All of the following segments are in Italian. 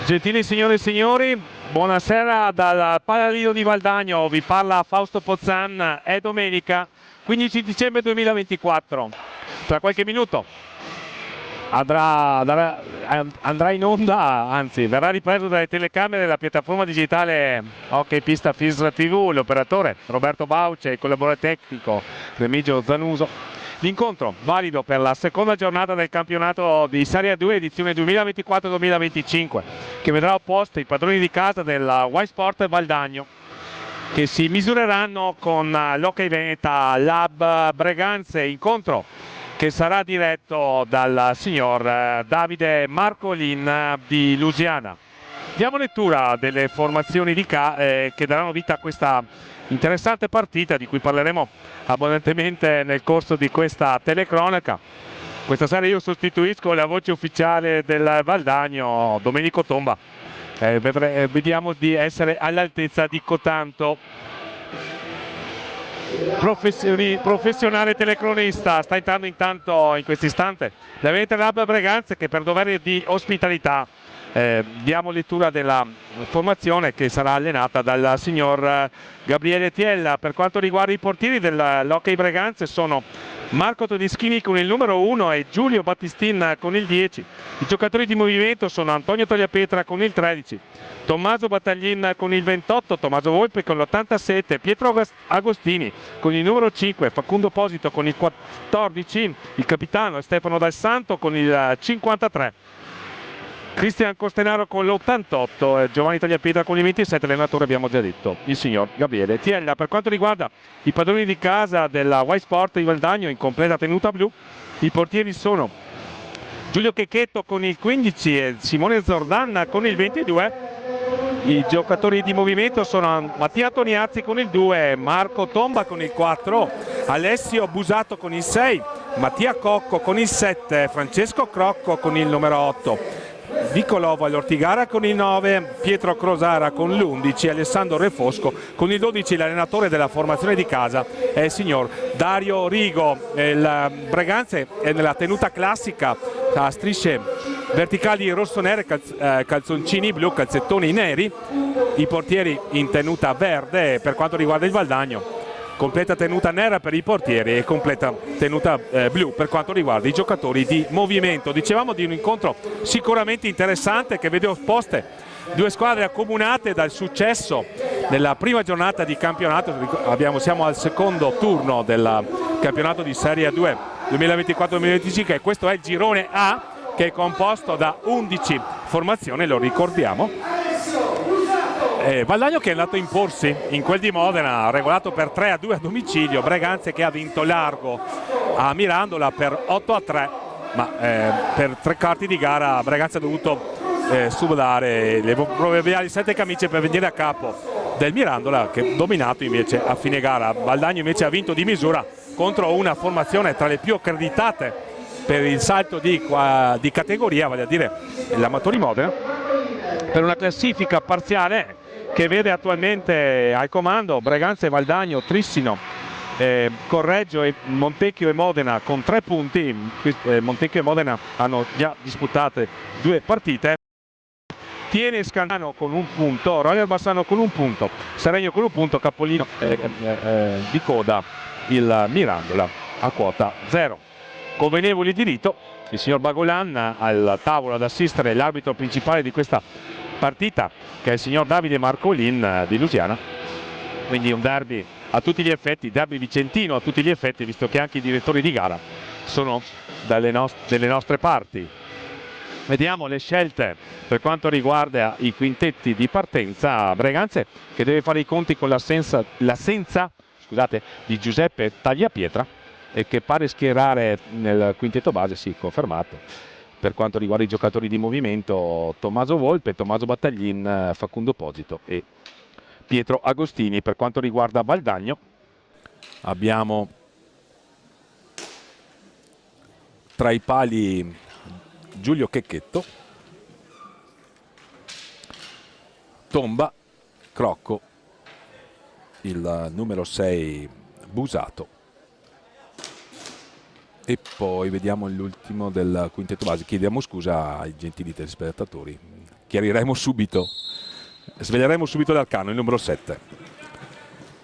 Gentili signore e signori, buonasera dal Paladino di Valdagno, vi parla Fausto Pozzan, è domenica 15 dicembre 2024, tra qualche minuto andrà in onda, anzi verrà ripreso dalle telecamere della piattaforma digitale Hockey Pista Fisra TV, l'operatore Roberto Bauce e il collaboratore tecnico Remigio Zanuso. L'incontro valido per la seconda giornata del campionato di Serie 2 edizione 2024-2025 che vedrà opposti i padroni di casa della Y Sport Valdagno che si misureranno con l'Hockey Veneta Lab Breganze, incontro che sarà diretto dal signor Davide Marcolin di Lusiana. Diamo lettura delle formazioni che daranno vita a questa interessante partita di cui parleremo abbondantemente nel corso di questa telecronaca. Questa sera io sostituisco la voce ufficiale del Valdagno, Domenico Tomba. Vediamo di essere all'altezza di cotanto. Professionale telecronista, sta entrando intanto in questo istante la Veneta Lab Breganze che per dovere di ospitalità diamo lettura della formazione che sarà allenata dal signor Gabriele Tiella. Per quanto riguarda i portieri dell'Hockey Breganze sono Marco Todischini con il numero 1 e Giulio Battistin con il 10. I giocatori di movimento sono Antonio Tagliapietra con il 13, Tommaso Battaglin con il 28, Tommaso Volpe con l'87, Pietro Agostini con il numero 5, Facundo Posito con il 14, il capitano Stefano Dal Santo con il 53, Cristian Costenaro con l'88, Giovanni Tagliapietra con il 27, l'allenatore abbiamo già detto, il signor Gabriele Tiella. Per quanto riguarda i padroni di casa della Y Sport di Valdagno in completa tenuta blu, i portieri sono Giulio Checchetto con il 15 e Simone Zordanna con il 22. I giocatori di movimento sono Mattia Toniazzi con il 2, Marco Tomba con il 4, Alessio Busato con il 6, Mattia Cocco con il 7, Francesco Crocco con il numero 8, Nicolò All'Ortigara con il 9, Pietro Crosara con l'11, Alessandro Refosco con il 12. L'allenatore della formazione di casa è il signor Dario Rigo. Il Breganze è nella tenuta classica a strisce verticali rosso-nere, calzoncini blu, calzettoni neri, i portieri in tenuta verde. Per quanto riguarda il Valdagno, completa tenuta nera per i portieri e completa tenuta blu per quanto riguarda i giocatori di movimento. Dicevamo di un incontro sicuramente interessante che vede opposte due squadre accomunate dal successo nella prima giornata di campionato. Siamo al secondo turno del campionato di Serie 2 2024-2025 e questo è il girone A, che è composto da 11 formazioni, lo ricordiamo. Valdagno che è andato a imporsi in quel di Modena, regolato per 3-2 a domicilio. Breganze che ha vinto largo a Mirandola per 8-3, ma per 3 quarti di gara Breganze ha dovuto sudare le proverbiali 7 camicie per venire a capo del Mirandola, che dominato invece a fine gara. Valdagno invece ha vinto di misura contro una formazione tra le più accreditate per il salto di categoria, vale a dire l'Amatori Modena, per una classifica parziale che vede attualmente al comando Breganze, Valdagno, Trissino, Correggio e Montecchio e Modena con 3 punti. Montecchio e Modena hanno già disputate 2 partite. Tiene Scandano con 1 punto, Royal Bassano con 1 punto, Seregno con 1 punto, Capolino di coda il Mirandola a quota 0. Convenevoli di rito, il signor Bagolan al tavolo ad assistere l'arbitro principale di questa partita, che è il signor Davide Marcolin di Lusiana. Quindi un derby a tutti gli effetti, derby vicentino a tutti gli effetti, visto che anche i direttori di gara sono delle nostre parti. Vediamo le scelte per quanto riguarda i quintetti di partenza. Breganze che deve fare i conti con l'assenza di Giuseppe Tagliapietra e che pare schierare nel quintetto base, sì, confermato. Per quanto riguarda i giocatori di movimento, Tommaso Volpe, Tommaso Battaglin, Facundo Posito e Pietro Agostini. Per quanto riguarda Valdagno abbiamo tra i pali Giulio Checchetto, Tomba, Crocco, il numero 6 Busato e poi vediamo l'ultimo del quintetto base. Chiediamo scusa ai gentili telespettatori chiariremo subito, sveleremo subito l'arcano, il numero 7.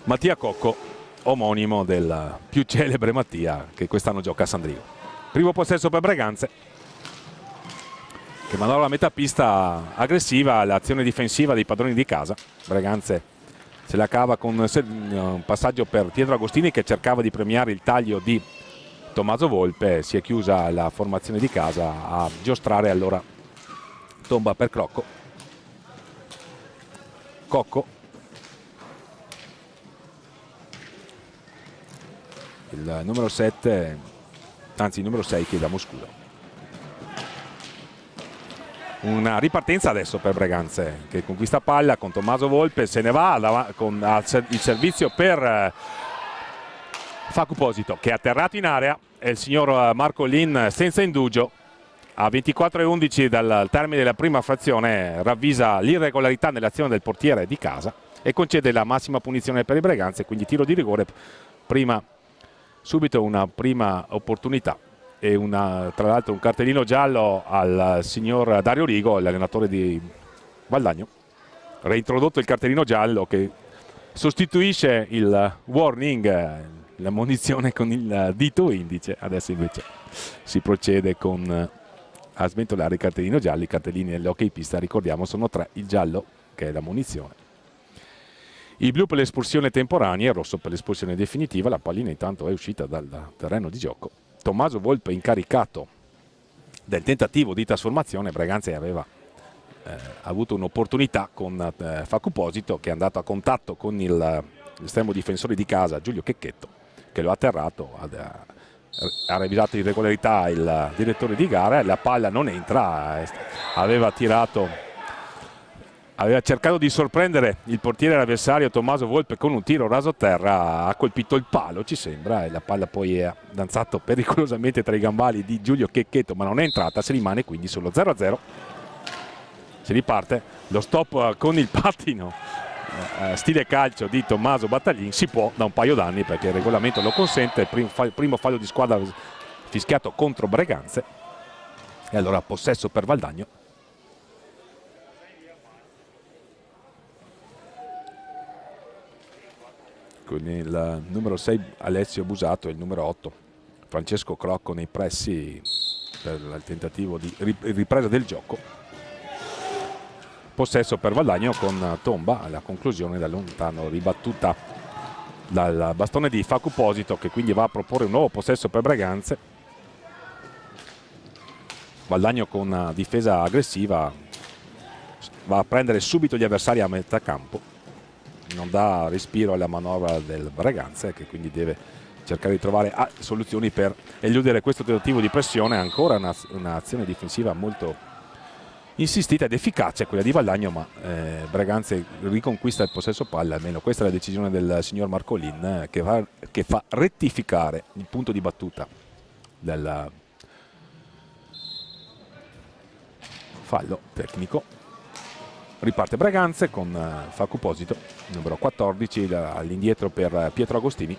Mattia Cocco, omonimo del più celebre Mattia che quest'anno gioca a San Drigo. Primo possesso per Breganze, che manovra a metà pista aggressiva, l'azione difensiva dei padroni di casa. Breganze se la cava con un passaggio per Pietro Agostini, che cercava di premiare il taglio di Tommaso Volpe. Si è chiusa la formazione di casa a giostrare allora tomba per Crocco. Cocco, il numero 7, anzi il numero 6 chiediamo scudo. Una ripartenza adesso per Breganze, che conquista palla con Tommaso Volpe, se ne va con il servizio per Facu Posito, che è atterrato in area, e il signor Marco Lin senza indugio a 24:11 dal termine della prima frazione ravvisa l'irregolarità nell'azione del portiere di casa e concede la massima punizione per i Breganze, quindi tiro di rigore. Subito una prima opportunità e tra l'altro un cartellino giallo al signor Dario Rigo, l'allenatore di Valdagno. Reintrodotto il cartellino giallo che sostituisce il warning, la munizione con il dito indice. Adesso invece si procede a sventolare il cartellino giallo. I cartellini dell'hockey pista, ricordiamo, sono 3: il giallo, che è la munizione, il blu per l'espulsione temporanea e il rosso per l'espulsione definitiva. La pallina intanto è uscita dal terreno di gioco. Tommaso Volpe incaricato del tentativo di trasformazione. Breganze aveva avuto un'opportunità con Facu Posito, che è andato a contatto con l'estremo difensore di casa Giulio Checchetto, che lo ha atterrato. Ha revisato irregolarità il direttore di gara, la palla non entra, aveva cercato di sorprendere il portiere avversario Tommaso Volpe con un tiro raso terra, ha colpito il palo ci sembra, e la palla poi è danzato pericolosamente tra i gambali di Giulio Checchetto, ma non è entrata. Si rimane quindi solo 0-0. Si riparte, lo stop con il pattino stile calcio di Tommaso Battaglin si può da un paio d'anni, perché il regolamento lo consente. Il primo fallo di squadra fischiato contro Breganze, e allora possesso per Valdagno. Con il numero 6 Alessio Busato e il numero 8 Francesco Crocco nei pressi per il tentativo di ripresa del gioco. Possesso per Valdagno con tomba alla conclusione da lontano, ribattuta dal bastone di Facu Posito, che quindi va a proporre un nuovo possesso per Breganze. Valdagno con una difesa aggressiva va a prendere subito gli avversari a metà campo, non dà respiro alla manovra del Breganze, che quindi deve cercare di trovare soluzioni per eludere questo tentativo di pressione. Ancora un'azione difensiva molto insistita ed efficace quella di Valdagno, ma Breganze riconquista il possesso palla. Almeno questa è la decisione del signor Marcolin, che fa rettificare il punto di battuta del fallo tecnico. Riparte Breganze con Facu Posito, numero 14, all'indietro per Pietro Agostini.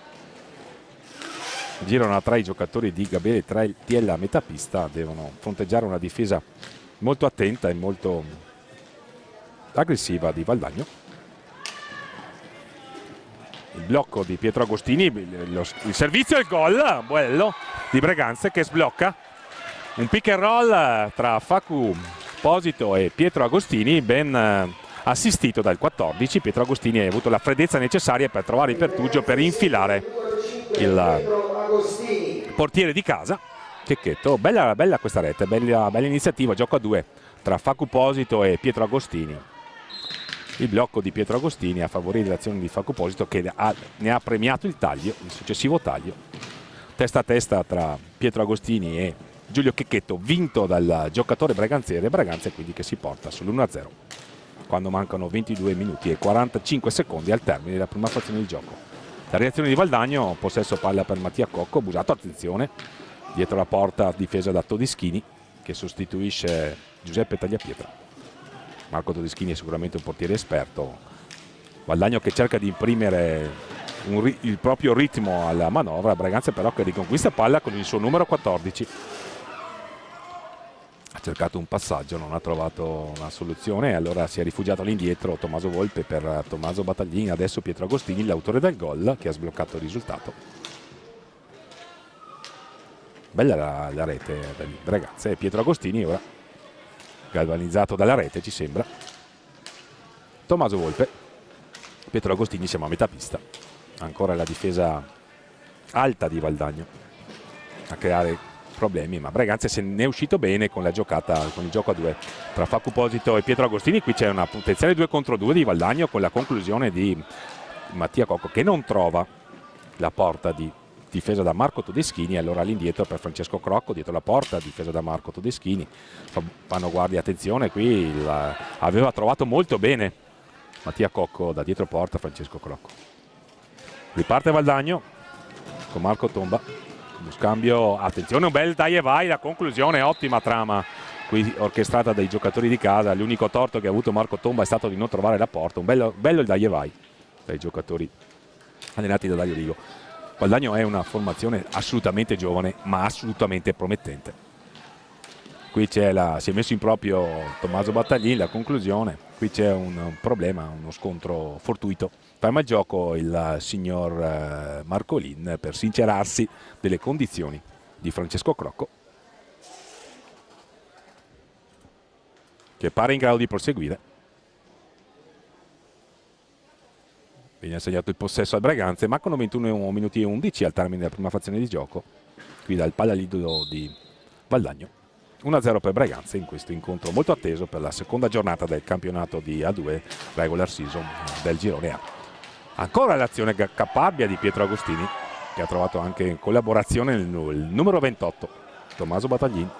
Girano tra i giocatori di Gabriele Tiella a metà pista, devono fronteggiare una difesa molto attenta e molto aggressiva di Valdagno. Il blocco di Pietro Agostini, il servizio e il gol bello di Breganze, che sblocca un pick and roll tra Facu Posito e Pietro Agostini, ben assistito dal 14. Pietro Agostini ha avuto la freddezza necessaria per trovare il pertugio per infilare il portiere di casa Checchetto. Bella questa rete, bella iniziativa, gioco a due tra Facu Posito e Pietro Agostini. Il blocco di Pietro Agostini a favorire l'azione di Facu Posito, che ne ha premiato il successivo taglio. Testa a testa tra Pietro Agostini e Giulio Checchetto, vinto dal giocatore breganzese. Breganze quindi che si porta sull'1-0 quando mancano 22 minuti e 45 secondi al termine della prima frazione di gioco. La reazione di Valdagno, possesso palla per Mattia Cocco. Busato, attenzione, dietro la porta difesa da Todeschini, che sostituisce Giuseppe Tagliapietra. Marco Todeschini è sicuramente un portiere esperto. Valdagno che cerca di imprimere il proprio ritmo alla manovra. Breganze però che riconquista palla con il suo numero 14. ha cercato un passaggio, non ha trovato una soluzione, allora si è rifugiato all'indietro Tommaso Volpe per Tommaso Battaglini. Adesso Pietro Agostini, l'autore del gol, che ha sbloccato il risultato. Bella la rete delle ragazze. Pietro Agostini ora galvanizzato dalla rete, ci sembra. Tommaso Volpe, Pietro Agostini, siamo a metà pista. Ancora la difesa alta di Valdagno a creare problemi, ma Breganze se ne è uscito bene con la giocata, con il gioco a due tra Facu Posito e Pietro Agostini. Qui c'è una potenziale 2 contro 2 di Valdagno, con la conclusione di Mattia Cocco, che non trova la porta di difesa da Marco Todeschini. Allora all'indietro per Francesco Crocco, dietro la porta, difesa da Marco Todeschini. Fanno guardia, attenzione, qui aveva trovato molto bene Mattia Cocco da dietro porta Francesco Crocco. Riparte Valdagno con Marco Tomba. Lo scambio, attenzione, un bel dai e vai, la conclusione, ottima trama qui orchestrata dai giocatori di casa. L'unico torto che ha avuto Marco Tomba è stato di non trovare la porta. Un bello il dai e vai dai giocatori allenati da Dario Rigo. Valdagno è una formazione assolutamente giovane, ma assolutamente promettente. Qui si è messo in proprio Tommaso Battaglini, la conclusione. Qui c'è un problema, uno scontro fortuito. Ferma il gioco il signor Marcolin per sincerarsi delle condizioni di Francesco Crocco, che pare in grado di proseguire. Viene assegnato il possesso al Breganze. Mancano 21 minuti e 11 al termine della prima frazione di gioco, qui dal pallalido di Valdagno. 1-0 per Breganze in questo incontro molto atteso per la seconda giornata del campionato di A2 Regular Season del girone A. Ancora l'azione caparbia di Pietro Agostini, che ha trovato anche in collaborazione il numero 28, Tommaso Battaglini.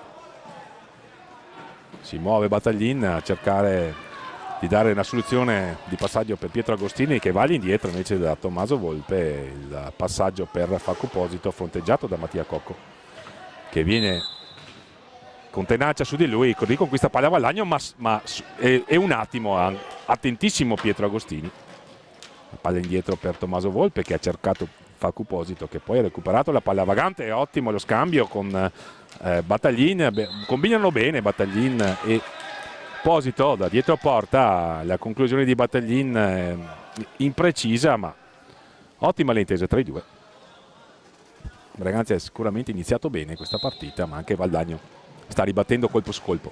Si muove Battaglini a cercare di dare una soluzione di passaggio per Pietro Agostini, che va all'indietro invece da Tommaso Volpe. Il passaggio per Facu Posito fronteggiato da Mattia Cocco, che viene con tenacia su di lui, riconquista palla Valdagno, ma è un attimo attentissimo Pietro Agostini. La palla indietro per Tommaso Volpe, che ha cercato Facu Posito, che poi ha recuperato la palla vagante. È ottimo lo scambio con Battaglini, combinano bene Battaglini e Posito da dietro porta. La conclusione di Battaglini imprecisa, ma ottima l'intesa tra i due. Breganze ha sicuramente iniziato bene questa partita, ma anche Valdagno sta ribattendo colpo su colpo.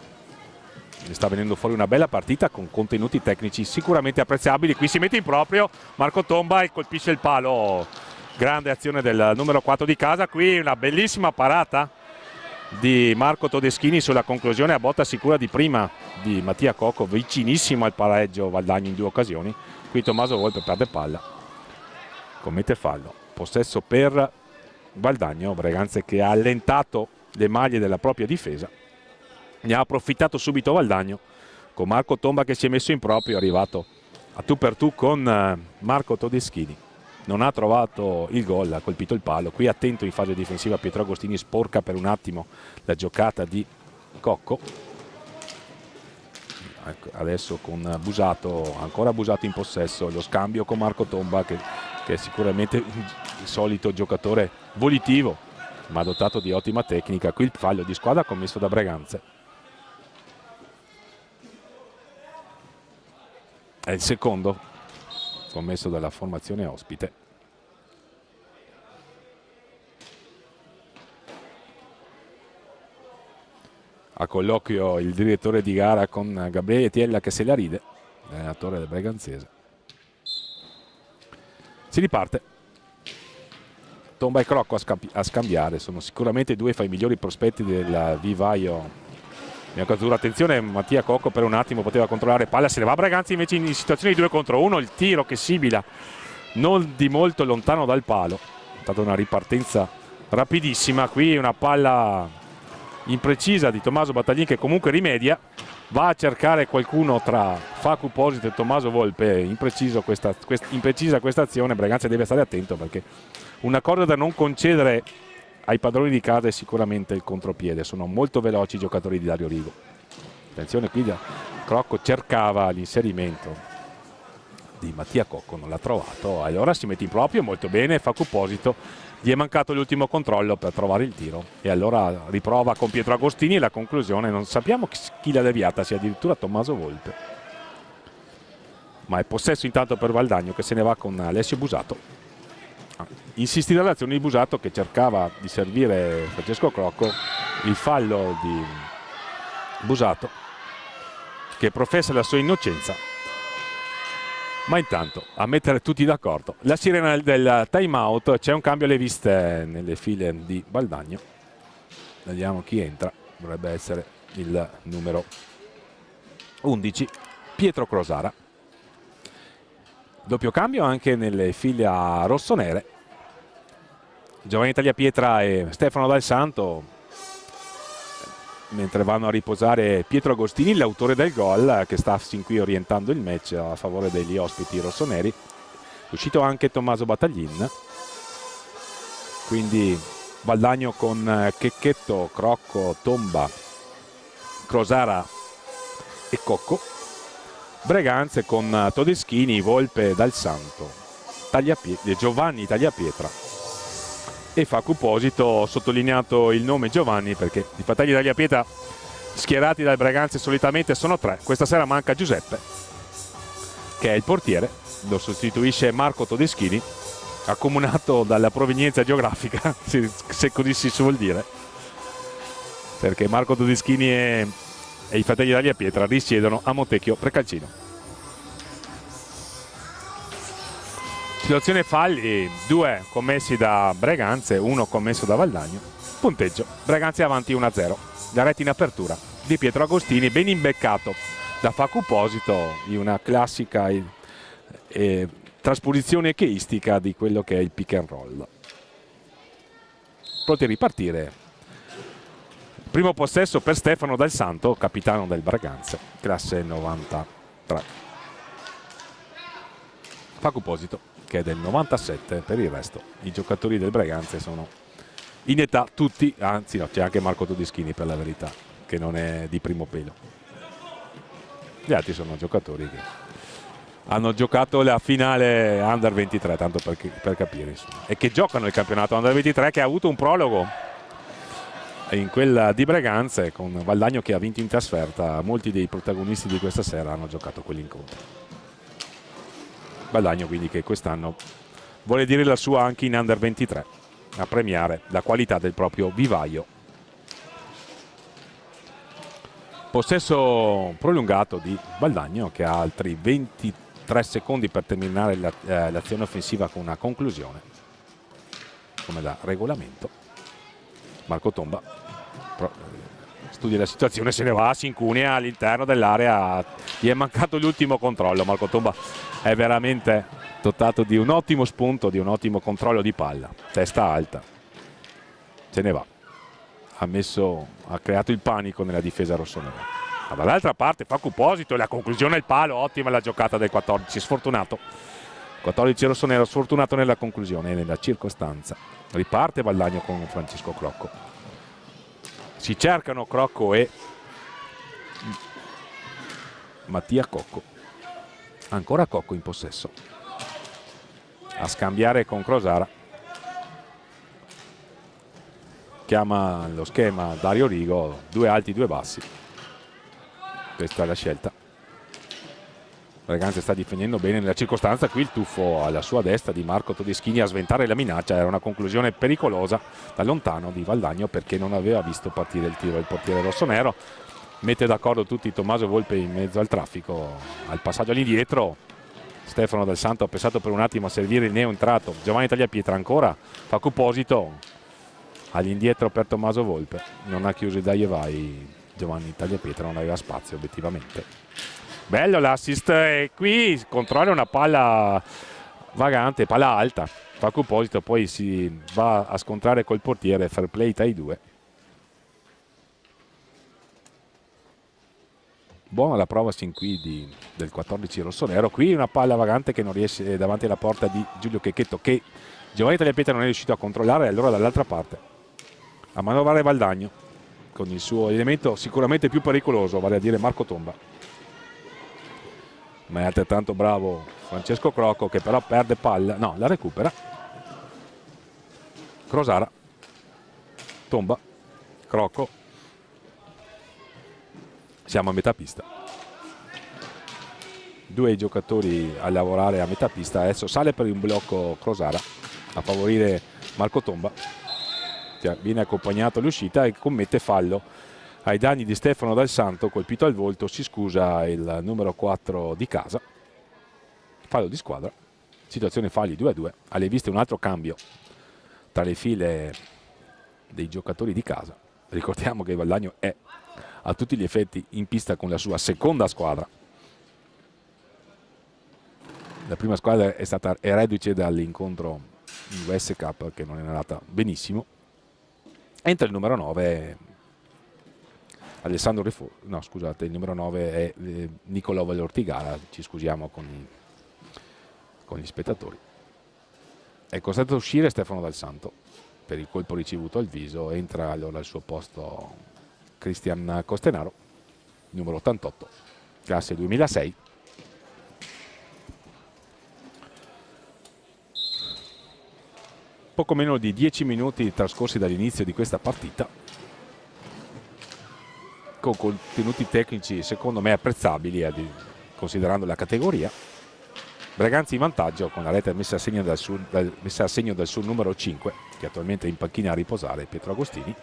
Sta venendo fuori una bella partita con contenuti tecnici sicuramente apprezzabili. Qui si mette in proprio Marco Tomba e colpisce il palo. Grande azione del numero 4 di casa. Qui una bellissima parata di Marco Todeschini sulla conclusione a botta sicura di prima di Mattia Cocco, vicinissimo al pareggio Valdagno in 2 occasioni. Qui Tommaso Volpe perde palla, commette fallo. Possesso per Valdagno. Breganze che ha allentato le maglie della propria difesa. Ne ha approfittato subito Valdagno con Marco Tomba, che si è messo in proprio, è arrivato a tu per tu con Marco Todeschini. Non ha trovato il gol, ha colpito il palo. Qui attento in fase difensiva Pietro Agostini, sporca per un attimo la giocata di Cocco. Ecco, adesso con Busato, ancora Busato in possesso, lo scambio con Marco Tomba, che è sicuramente il solito giocatore volitivo, ma dotato di ottima tecnica. Qui il fallo di squadra commesso da Breganze. È il secondo commesso dalla formazione ospite. A colloquio il direttore di gara con Gabriele Tiella, che se la ride, allenatore del Breganzese. Si riparte. Tomba e Crocco a scambiare, sono sicuramente due fra i migliori prospetti del vivaio biancazzurro. Attenzione, Mattia Cocco per un attimo poteva controllare palla, se ne va Breganze invece in situazione di 2 contro 1. Il tiro che sibila non di molto lontano dal palo, è stata una ripartenza rapidissima. Qui una palla imprecisa di Tommaso Battaglini, che comunque rimedia, va a cercare qualcuno tra Facu Posito e Tommaso Volpe. Imprecisa questa azione. Breganze deve stare attento, perché una cosa da non concedere ai padroni di casa è sicuramente il contropiede. Sono molto veloci i giocatori di Dario Rigo. Attenzione, qui Crocco cercava l'inserimento di Mattia Cocco, non l'ha trovato, allora si mette in proprio molto bene, fa Cuposito, gli è mancato l'ultimo controllo per trovare il tiro e allora riprova con Pietro Agostini e la conclusione non sappiamo chi l'ha deviata, sia addirittura Tommaso Volpe, ma è possesso intanto per Valdagno che se ne va con Alessio Busato. Insistita l'azione di Busato che cercava di servire Francesco Crocco, il fallo di Busato che professa la sua innocenza, ma intanto a mettere tutti d'accordo la sirena del time out, c'è un cambio alle viste nelle file di Valdagno, vediamo chi entra, dovrebbe essere il numero 11 Pietro Crosara, doppio cambio anche nelle file rossonere, Giovanni Tagliapietra e Stefano Dal Santo, mentre vanno a riposare Pietro Agostini, l'autore del gol, che sta sin qui orientando il match a favore degli ospiti rossoneri. È uscito anche Tommaso Battaglin, quindi Valdagno con Checchetto, Crocco, Tomba, Crosara e Cocco, Breganze con Todeschini, Volpe, Dal Santo, Giovanni Tagliapietra e fa Cuposito. Ho sottolineato il nome Giovanni perché i fratelli Tagliapietra schierati dal Breganze solitamente sono 3, questa sera manca Giuseppe che è il portiere, lo sostituisce Marco Todeschini, accomunato dalla provenienza geografica se così si suol dire, perché Marco Todeschini e i fratelli Tagliapietra risiedono a Montecchio Precalcino. Situazione falli, 2 commessi da Breganze, 1 commesso da Valdagno. Punteggio, Breganze avanti 1-0. La rete in apertura di Pietro Agostini, ben imbeccato da fa Cuposito in una classica trasposizione cheistica di quello che è il pick and roll. Pronti a ripartire. Primo possesso per Stefano Dal Santo, capitano del Breganze, classe 93. Fa Cuposito, che è del 97, per il resto i giocatori del Breganze sono in età tutti, anzi no, c'è anche Marco Todeschini per la verità, che non è di primo pelo. Gli altri sono giocatori che hanno giocato la finale Under 23, tanto per capire, insomma, e che giocano il campionato Under 23 che ha avuto un prologo in quella di Breganze con Valdagno che ha vinto in trasferta. Molti dei protagonisti di questa sera hanno giocato quell'incontro. Valdagno quindi che quest'anno vuole dire la sua anche in Under 23, a premiare la qualità del proprio vivaio. Possesso prolungato di Valdagno che ha altri 23 secondi per terminare l'azione offensiva con una conclusione, come da regolamento. Marco Tomba studia la situazione, se ne va, si incunea all'interno dell'area, gli è mancato l'ultimo controllo. Marco Tomba è veramente dotato di un ottimo spunto, di un ottimo controllo di palla, testa alta, se ne va, ha creato il panico nella difesa rossonera. Ma dall'altra parte fa Cuposito e la conclusione al palo, ottima la giocata del 14, sfortunato, 14 rossonero, sfortunato nella conclusione e nella circostanza. Riparte Valdagno con Francesco Crocco, si cercano Crocco e Mattia Cocco, ancora Cocco in possesso, a scambiare con Crosara, chiama lo schema Dario Rigo, 2 alti 2 bassi, questa è la scelta. Breganze sta difendendo bene nella circostanza, qui il tuffo alla sua destra di Marco Todeschini a sventare la minaccia, era una conclusione pericolosa da lontano di Valdagno perché non aveva visto partire il tiro del portiere rossonero. Mette d'accordo tutti Tommaso Volpe in mezzo al traffico, al passaggio all'indietro. Stefano Dal Santo ha pensato per un attimo a servire il neo entrato, Giovanni Tagliapietra ancora fa Cuposito all'indietro per Tommaso Volpe, non ha chiuso i dai e vai Giovanni Tagliapietra, non aveva spazio obiettivamente. Bello l'assist e qui controlla una palla vagante, palla alta, fa Cuposito, poi si va a scontrare col portiere, fair play tra i due. Buona la prova sin qui del 14 rossonero, qui una palla vagante che non riesce davanti alla porta di Giulio Checchetto che Giovanni Tagliapietra non è riuscito a controllare, e allora dall'altra parte a manovrare Valdagno con il suo elemento sicuramente più pericoloso, vale a dire Marco Tomba, ma è altrettanto bravo Francesco Crocco che però perde palla, no, la recupera. Crosara, tomba, Crocco, siamo a metà pista. Due giocatori a lavorare a metà pista, adesso sale per un blocco Crosara a favorire Marco Tomba, viene accompagnato all'uscita e commette fallo ai danni di Stefano Dal Santo, colpito al volto, si scusa il numero 4 di casa. Fallo di squadra, situazione falli 2-2, alle viste un altro cambio tra le file dei giocatori di casa. Ricordiamo che Valdagno è a tutti gli effetti in pista con la sua seconda squadra. La prima squadra è reduce dall'incontro in US Cup che non è andata benissimo. Entra il numero 9 Alessandro Refo, no scusate, il numero 9 è Nicolò Valortigara, ci scusiamo con gli spettatori. È costretto a uscire Stefano Dal Santo per il colpo ricevuto al viso, entra allora al suo posto Cristian Costenaro, numero 88, classe 2006. Poco meno di 10 minuti trascorsi dall'inizio di questa partita, con contenuti tecnici secondo me apprezzabili considerando la categoria. Breganzi in vantaggio con la rete messa a segno dal suo numero 5 che attualmente è in panchina a riposare, Pietro Agostini.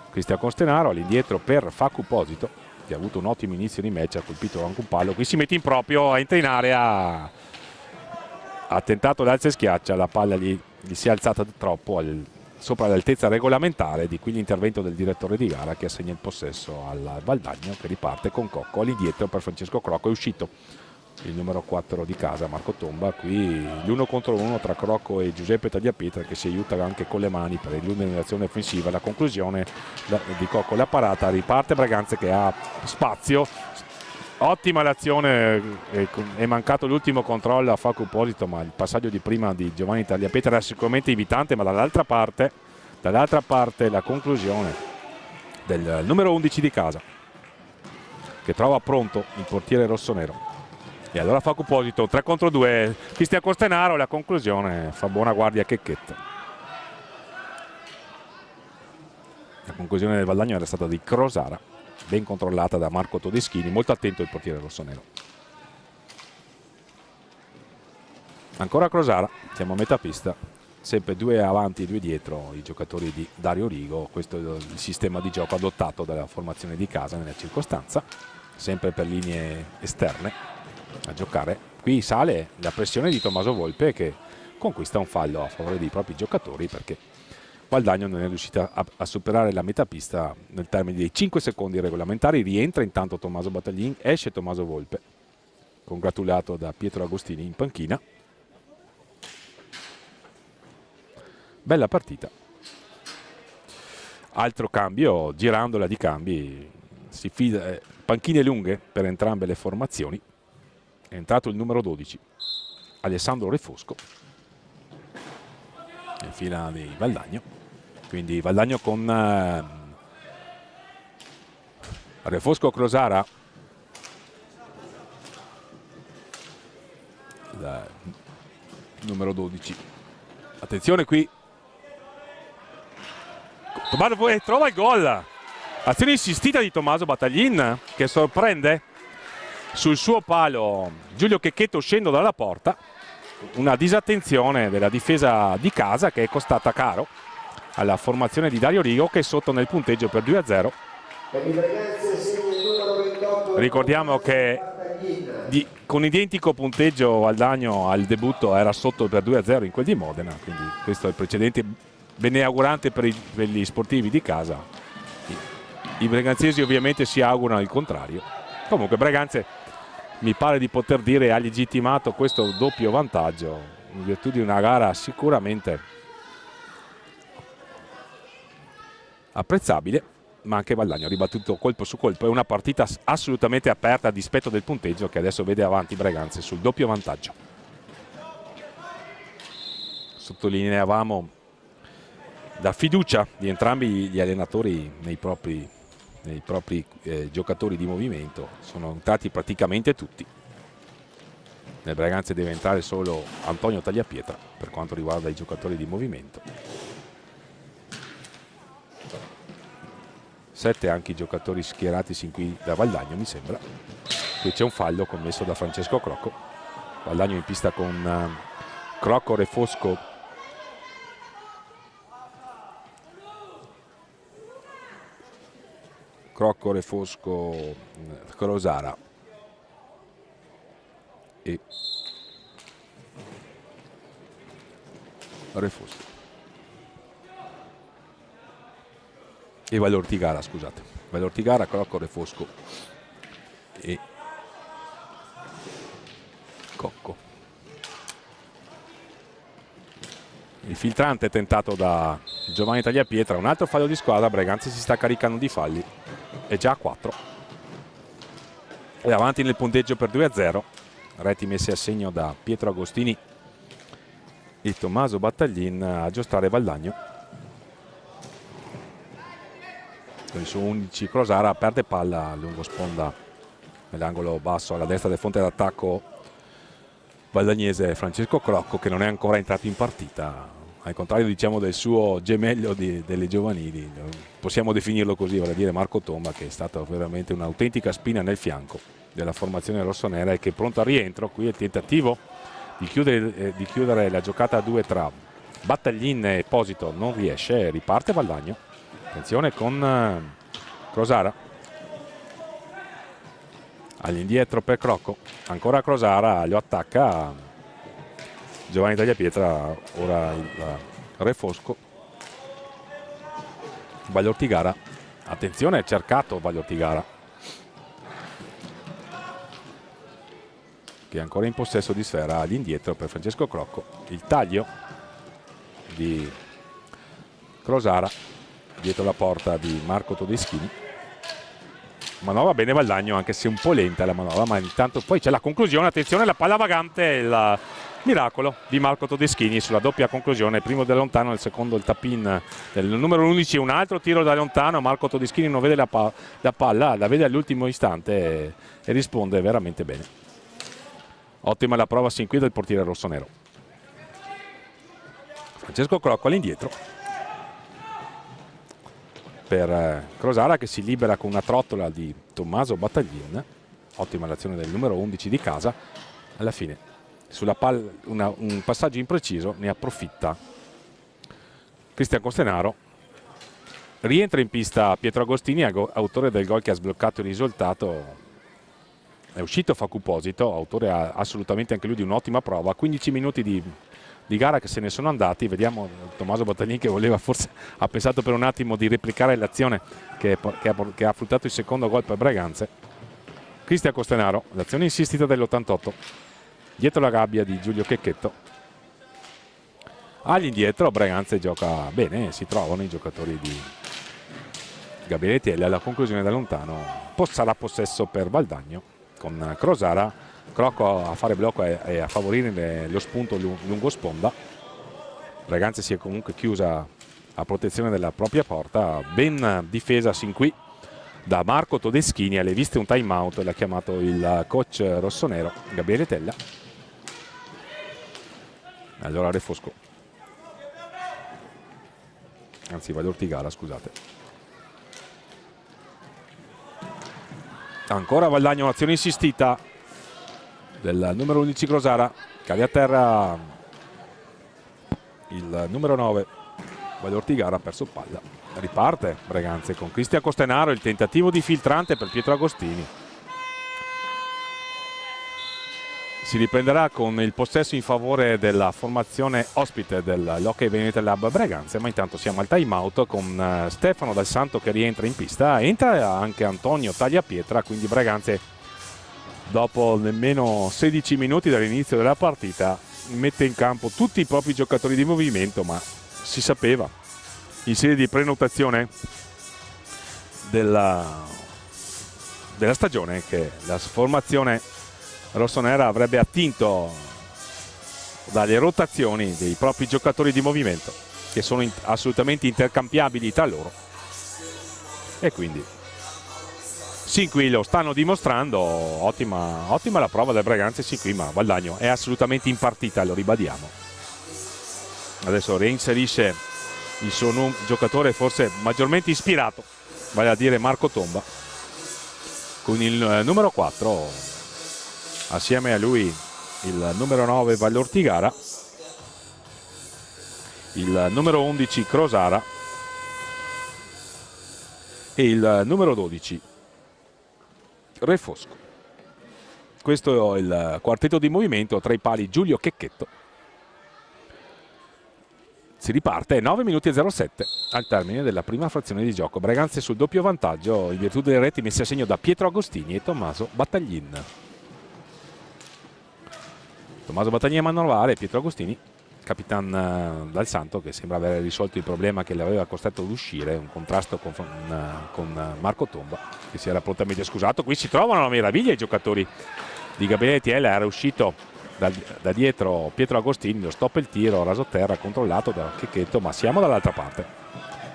Cristian Costenaro all'indietro per Facu Posito che ha avuto un ottimo inizio di match, ha colpito anche un palo, qui si mette in proprio, entra in area, ha tentato l'alza e schiaccia, la palla gli si è alzata troppo sopra l'altezza regolamentare, di qui l'intervento del direttore di gara che assegna il possesso al Valdagno che riparte con Cocco all'indietro per Francesco Crocco. È uscito il numero 4 di casa Marco Tomba, qui l'uno contro uno tra Crocco e Giuseppe Tagliapietra che si aiuta anche con le mani per l'illuminazione offensiva. La conclusione di Cocco, la parata, riparte Braganza che ha spazio, ottima l'azione, è mancato l'ultimo controllo a Facu Posito, ma il passaggio di prima di Giovanni Tagliapietra era sicuramente evitante, ma dall'altra parte la conclusione del numero 11 di casa che trova pronto il portiere rossonero. E allora Facu Posito 3 contro 2, Cristian Costenaro, la conclusione fa buona guardia Checchetto. La conclusione del Valdagno era stata di Crosara, ben controllata da Marco Todeschini, molto attento il portiere rossonero. Ancora Crosara, siamo a metà pista, sempre 2 avanti e 2 dietro i giocatori di Dario Rigo. Questo è il sistema di gioco adottato dalla formazione di casa nella circostanza, sempre per linee esterne a giocare. Qui sale la pressione di Tommaso Volpe che conquista un fallo a favore dei propri giocatori perché Valdagno non è riuscita a superare la metà pista nel termine dei 5 secondi regolamentari. Rientra intanto Tommaso Battaglin, esce Tommaso Volpe, congratulato da Pietro Agostini in panchina. Bella partita. Altro cambio, girandola di cambi, si fida, panchine lunghe per entrambe le formazioni. È entrato il numero 12 Alessandro Refosco in fila di Valdagno, quindi Valdagno con Refosco Crosara, il numero 12. Attenzione qui, Tommaso trova il gol, azione insistita di Tommaso Battaglin che sorprende sul suo palo Giulio Checchetto uscendo dalla porta. Una disattenzione della difesa di casa che è costata caro alla formazione di Dario Rigo che è sotto nel punteggio per 2-0. Ricordiamo che con identico punteggio Valdagno al debutto era sotto per 2-0 in quel di Modena, quindi questo è il precedente beneaugurante per gli sportivi di casa. I breganzesi ovviamente si augurano il contrario. Comunque Breganze mi pare di poter dire ha legittimato questo doppio vantaggio in virtù di una gara sicuramente apprezzabile, ma anche Valdagno ha ribattuto colpo su colpo. È una partita assolutamente aperta a dispetto del punteggio che adesso vede avanti Breganze sul doppio vantaggio. Sottolineavamo la fiducia di entrambi gli allenatori nei propri giocatori di movimento, sono entrati praticamente tutti. Nel Breganze deve entrare solo Antonio Tagliapietra per quanto riguarda i giocatori di movimento. 7 anche i giocatori schierati sin qui da Valdagno, mi sembra. Qui c'è un fallo commesso da Francesco Crocco. Valdagno in pista con Crocco, Refosco, Crosara e Refosco e Valortigara, scusate. Valortigara, Crocco, Refosco e Cocco. Il filtrante tentato da Giovanni Tagliapietra, un altro fallo di squadra. Breganze si sta caricando di falli, è già a 4. È avanti nel punteggio per 2-0. Reti messe a segno da Pietro Agostini e Tommaso Battaglin a aggiustare Valdagno. Con il suo 11 Crosara perde palla lungo sponda nell'angolo basso alla destra del fronte d'attacco valdagnese Francesco Crocco, che non è ancora entrato in partita, al contrario diciamo del suo gemello delle giovanili, possiamo definirlo così, vale a dire Marco Tomba, che è stata veramente un'autentica spina nel fianco della formazione rossonera e che è pronto al rientro. Qui è il tentativo di chiudere la giocata a 2 tra Battaglin e Esposito, non riesce, riparte Valdagno. Attenzione con Crosara, all'indietro per Crocco, ancora Crosara, lo attacca Giovanni Tagliapietra, ora il Refosco. Valortigara, attenzione, cercato Valortigara, che è ancora in possesso di sfera, all'indietro per Francesco Crocco. Il taglio di Crosara dietro la porta di Marco Todeschini. Manovra bene Valdagno, anche se un po' lenta la manovra, ma intanto poi c'è la conclusione. Attenzione, la palla vagante, il miracolo di Marco Todeschini sulla doppia conclusione, primo da lontano, il secondo il tap-in del numero 11, un altro tiro da lontano. Marco Todeschini non vede la palla, la vede all'ultimo istante e risponde veramente bene. Ottima la prova sin qui del portiere rossonero. Francesco Crocco all'indietro per Crosara, che si libera con una trottola di Tommaso Battaglin. Ottima l'azione del numero 11 di casa. Alla fine sulla palla un passaggio impreciso, ne approfitta Cristian Costenaro. Rientra in pista Pietro Agostini, autore del gol che ha sbloccato il risultato. È uscito Facuposito, autore assolutamente anche lui di un'ottima prova. 15 minuti di gara che se ne sono andati. Vediamo Tommaso Battaglin, che voleva, forse ha pensato per un attimo di replicare l'azione che ha fruttato il secondo gol per Breganze. Cristian Costenaro, l'azione insistita dell'88 dietro la gabbia di Giulio Checchetto. All'indietro Breganze gioca bene, si trovano i giocatori di Gabriele Tielli. Alla conclusione da lontano sarà possesso per Valdagno, con Crosara, Crocco a fare blocco e a favorire lo spunto lungo sponda. Breganze si è comunque chiusa a protezione della propria porta, ben difesa sin qui da Marco Todeschini. Alle viste un time out, l'ha chiamato il coach rossonero Gabriele Tella. Allora Refosco, anzi Valortigara, scusate. Ancora Valdagno, un'azione insistita del numero 11 Crosara, cade a terra il numero 9 Valortigara, ha perso palla. Riparte Breganze con Cristian Costenaro, il tentativo di filtrante per Pietro Agostini. Si riprenderà con il possesso in favore della formazione ospite dell'Hockey Veneta Lab Breganze, ma intanto siamo al time out con Stefano Dal Santo che rientra in pista. Entra anche Antonio Tagliapietra, quindi Breganze, dopo nemmeno 16 minuti dall'inizio della partita, mette in campo tutti i propri giocatori di movimento, ma si sapeva in sede di prenotazione della stagione che la formazione rossonera avrebbe attinto dalle rotazioni dei propri giocatori di movimento, che sono assolutamente intercambiabili tra loro, e quindi sin qui lo stanno dimostrando. Ottima la prova del Breganze sin qui, ma Valdagno è assolutamente in partita, lo ribadiamo. Adesso reinserisce il suo giocatore forse maggiormente ispirato, vale a dire Marco Tomba, con il numero 4, assieme a lui il numero 9 Vallortigara, il numero 11 Crosara e il numero 12 Refosco. Questo è il quartetto di movimento, tra i pali Giulio Checchetto. Si riparte 9 minuti e 07 al termine della prima frazione di gioco. Breganze sul doppio vantaggio in virtù delle reti messe a segno da Pietro Agostini e Tommaso Battaglin. Tommaso Battaglin a manovare, Pietro Agostini, capitan Dal Santo, che sembra aver risolto il problema che le aveva costretto ad uscire, un contrasto con Marco Tomba, che si era prontamente scusato. Qui si trovano a meraviglia i giocatori di Gabriele Tiella. Era uscito da dietro Pietro Agostini, lo stop il tiro, raso terra, controllato da Checchetto, ma siamo dall'altra parte.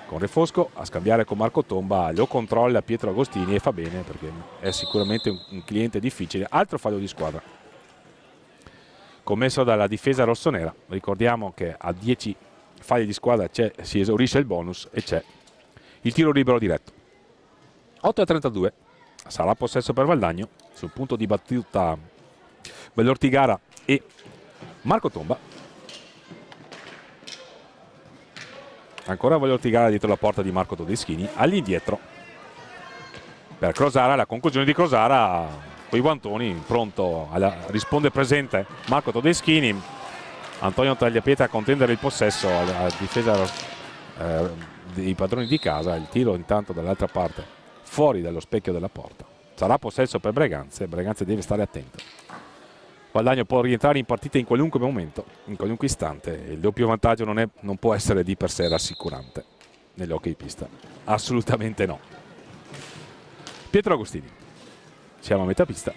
Con Refosco a scambiare con Marco Tomba, lo controlla Pietro Agostini e fa bene, perché è sicuramente un cliente difficile. Altro fallo di squadra commesso dalla difesa rossonera. Ricordiamo che a 10 falli di squadra si esaurisce il bonus e c'è il tiro libero diretto. 8:32 sarà possesso per Valdagno, sul punto di battuta Vallortigara e Marco Tomba. Ancora Vallortigara dietro la porta di Marco Todeschini, all'indietro per Crosara. La conclusione di Crosara con i guantoni, pronto risponde presente Marco Todeschini. Antonio Tagliapietra a contendere il possesso alla difesa dei padroni di casa. Il tiro intanto dall'altra parte, fuori dallo specchio della porta. Sarà possesso per Breganze. Breganze deve stare attento. Valdagno può rientrare in partita in qualunque momento, in qualunque istante. Il doppio vantaggio non può essere di per sé rassicurante nell'hockey di pista. Assolutamente no. Pietro Agostini. Siamo a metà pista.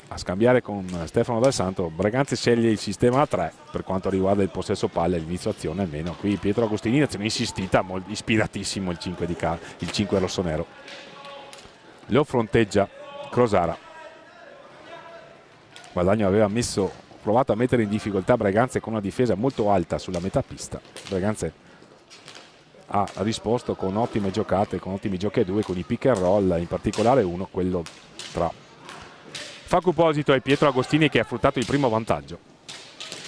A scambiare con Stefano Dal Santo. Breganze sceglie il sistema a 3 per quanto riguarda il possesso palle, l'inizio azione almeno. Qui Pietro Agostini, azione insistita, ispiratissimo il 5 rossonero. Lo fronteggia Crosara. Valdagno aveva provato a mettere in difficoltà Breganze con una difesa molto alta sulla metà pista. Breganze ha risposto con ottime giocate, con ottimi giochi a due, con i pick and roll, in particolare uno, quello tra Facu Posito e Pietro Agostini, che ha fruttato il primo vantaggio.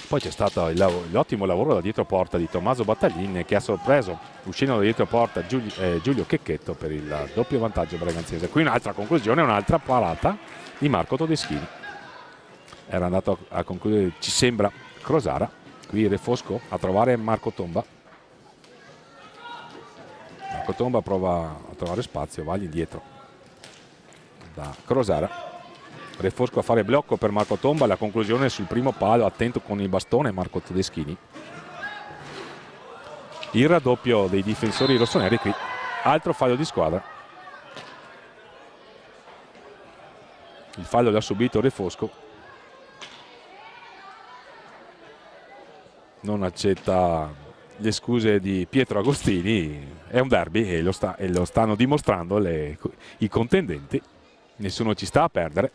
Poi c'è stato l'ottimo lavoro da dietro porta di Tommaso Battaglin, che ha sorpreso, uscendo da dietro porta, Giulio Checchetto per il doppio vantaggio breganzese. Qui un'altra conclusione, un'altra parata di Marco Todeschini. Era andato a concludere, ci sembra, Crosara. Qui Refosco a trovare Marco Tomba. Marco Tomba prova a trovare spazio, va all'indietro da Crosara. Refosco a fare blocco per Marco Tomba. La conclusione sul primo palo, attento con il bastone Marco Todeschini. Il raddoppio dei difensori rossoneri qui. Altro fallo di squadra. Il fallo l'ha subito Refosco. Non accetta le scuse di Pietro Agostini. È un derby e lo stanno dimostrando i contendenti. Nessuno ci sta a perdere.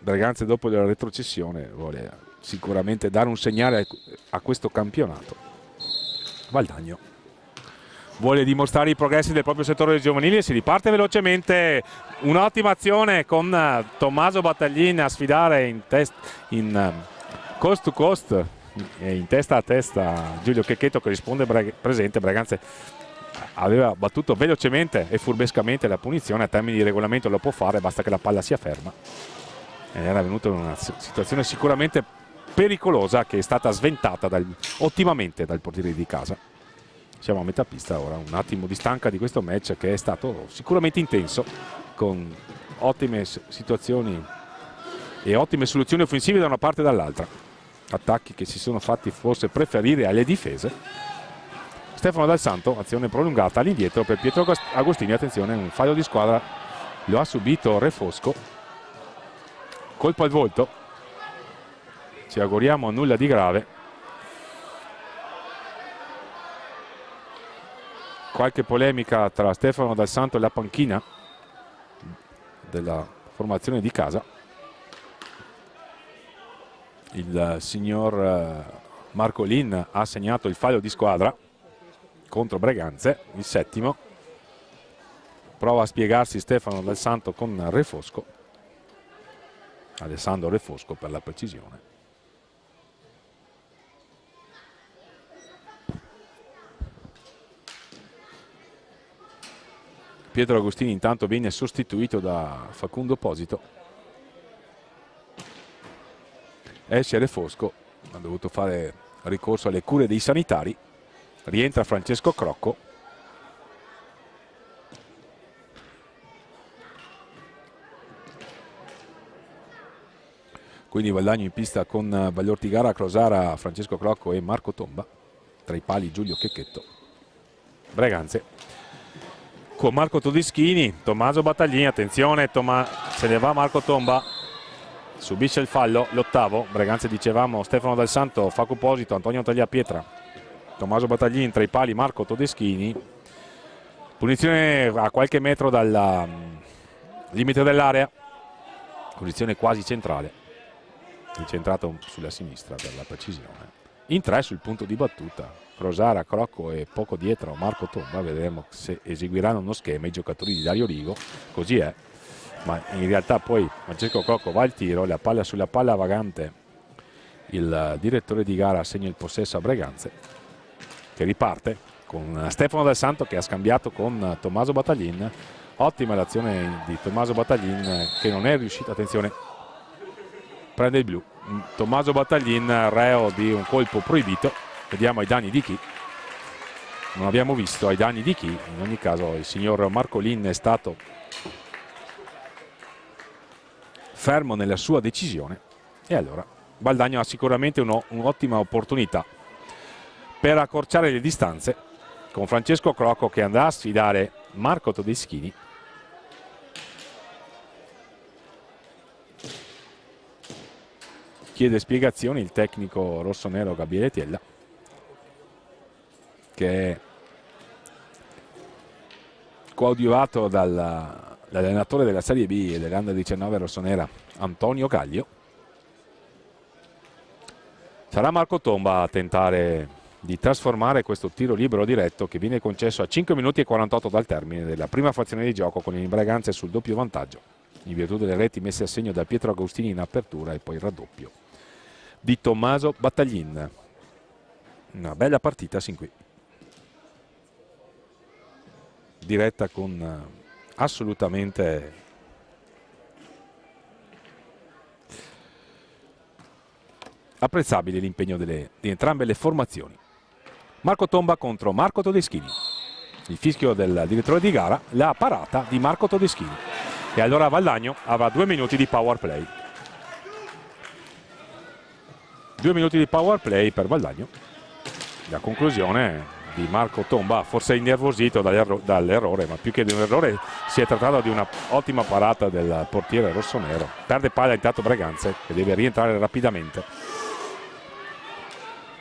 Breganze, dopo la retrocessione, vuole sicuramente dare un segnale a questo campionato. Valdagno vuole dimostrare i progressi del proprio settore giovanile e si riparte velocemente. Un'ottima azione con Tommaso Battaglin a sfidare in coast to coast, in testa a testa Giulio Checchetto, che risponde presente. Breganze aveva battuto velocemente e furbescamente la punizione. A termini di regolamento lo può fare, basta che la palla sia ferma. Ed era venuto in una situazione sicuramente pericolosa, che è stata sventata ottimamente dal portiere di casa. Siamo a metà pista ora, un attimo di stanca di questo match che è stato sicuramente intenso, con ottime situazioni e ottime soluzioni offensive da una parte e dall'altra. Attacchi che si sono fatti forse preferire alle difese. Stefano Dal Santo, azione prolungata all'indietro per Pietro Agostini. Attenzione, un fallo di squadra lo ha subito Refosco. Colpo al volto. Ci auguriamo nulla di grave. qualche polemica tra Stefano Dal Santo e la panchina della formazione di casa. Il signor Marco Lin ha segnato il fallo di squadra contro Breganze, il 7º. Prova a spiegarsi Stefano Dal Santo con Refosco, Alessandro Refosco per la precisione. Pietro Agostini intanto viene sostituito da Facundo Posito. Esce Refosco, ha dovuto fare ricorso alle cure dei sanitari. Rientra Francesco Crocco. Quindi Valdagno in pista con Vagliortigara, Crosara, Francesco Crocco e Marco Tomba. Tra i pali Giulio Checchetto. Breganze con Marco Todeschini, Tommaso Battaglini, attenzione, se ne va Marco Tomba, subisce il fallo, l'8º. Breganze dicevamo Stefano Dal Santo, Facu Posito, Antonio Tagliapietra, Tommaso Battaglini tra i pali, Marco Todeschini. Punizione a qualche metro dal limite dell'area, posizione quasi centrale, incentrato sulla sinistra per la precisione. In 3 sul punto di battuta, Crosara, Crocco e poco dietro Marco Tomba. Vedremo se eseguiranno uno schema i giocatori di Dario Rigo, così è, ma in realtà poi Francesco Crocco va al tiro, la palla sulla palla vagante, il direttore di gara assegna il possesso a Breganze, che riparte con Stefano Dal Santo che ha scambiato con Tommaso Battaglin. Ottima l'azione di Tommaso Battaglin che non è riuscito, attenzione, prende il blu. Tommaso Battaglin reo di un colpo proibito. Vediamo ai danni di chi. Non abbiamo visto ai danni di chi. In ogni caso il signor Marco Lin è stato fermo nella sua decisione. E allora Valdagno ha sicuramente un'ottima opportunità per accorciare le distanze con Francesco Crocco che andrà a sfidare Marco Todeschini. Chiede spiegazioni il tecnico rossonero Gabriele Tiella, che è coadiuvato dall'allenatore della Serie B e dell'Under 19 rossonera Antonio Caglio. Sarà Marco Tomba a tentare di trasformare questo tiro libero diretto che viene concesso a 5 minuti e 48 dal termine della prima frazione di gioco, con il Breganze sul doppio vantaggio in virtù delle reti messe a segno da Pietro Agostini in apertura e poi il raddoppio di Tommaso Battaglin. Una bella partita sin qui, diretta con assolutamente apprezzabile l'impegno di entrambe le formazioni. Marco Tomba contro Marco Todeschini. Il fischio del direttore di gara, la parata di Marco Todeschini. E allora Valdagno avrà 2 minuti di power play. 2 minuti di power play per Valdagno. La conclusione di Marco Tomba, forse innervosito dall'errore, ma più che di un errore si è trattato di una ottima parata del portiere rossonero. Perde palla intanto Breganze che deve rientrare rapidamente.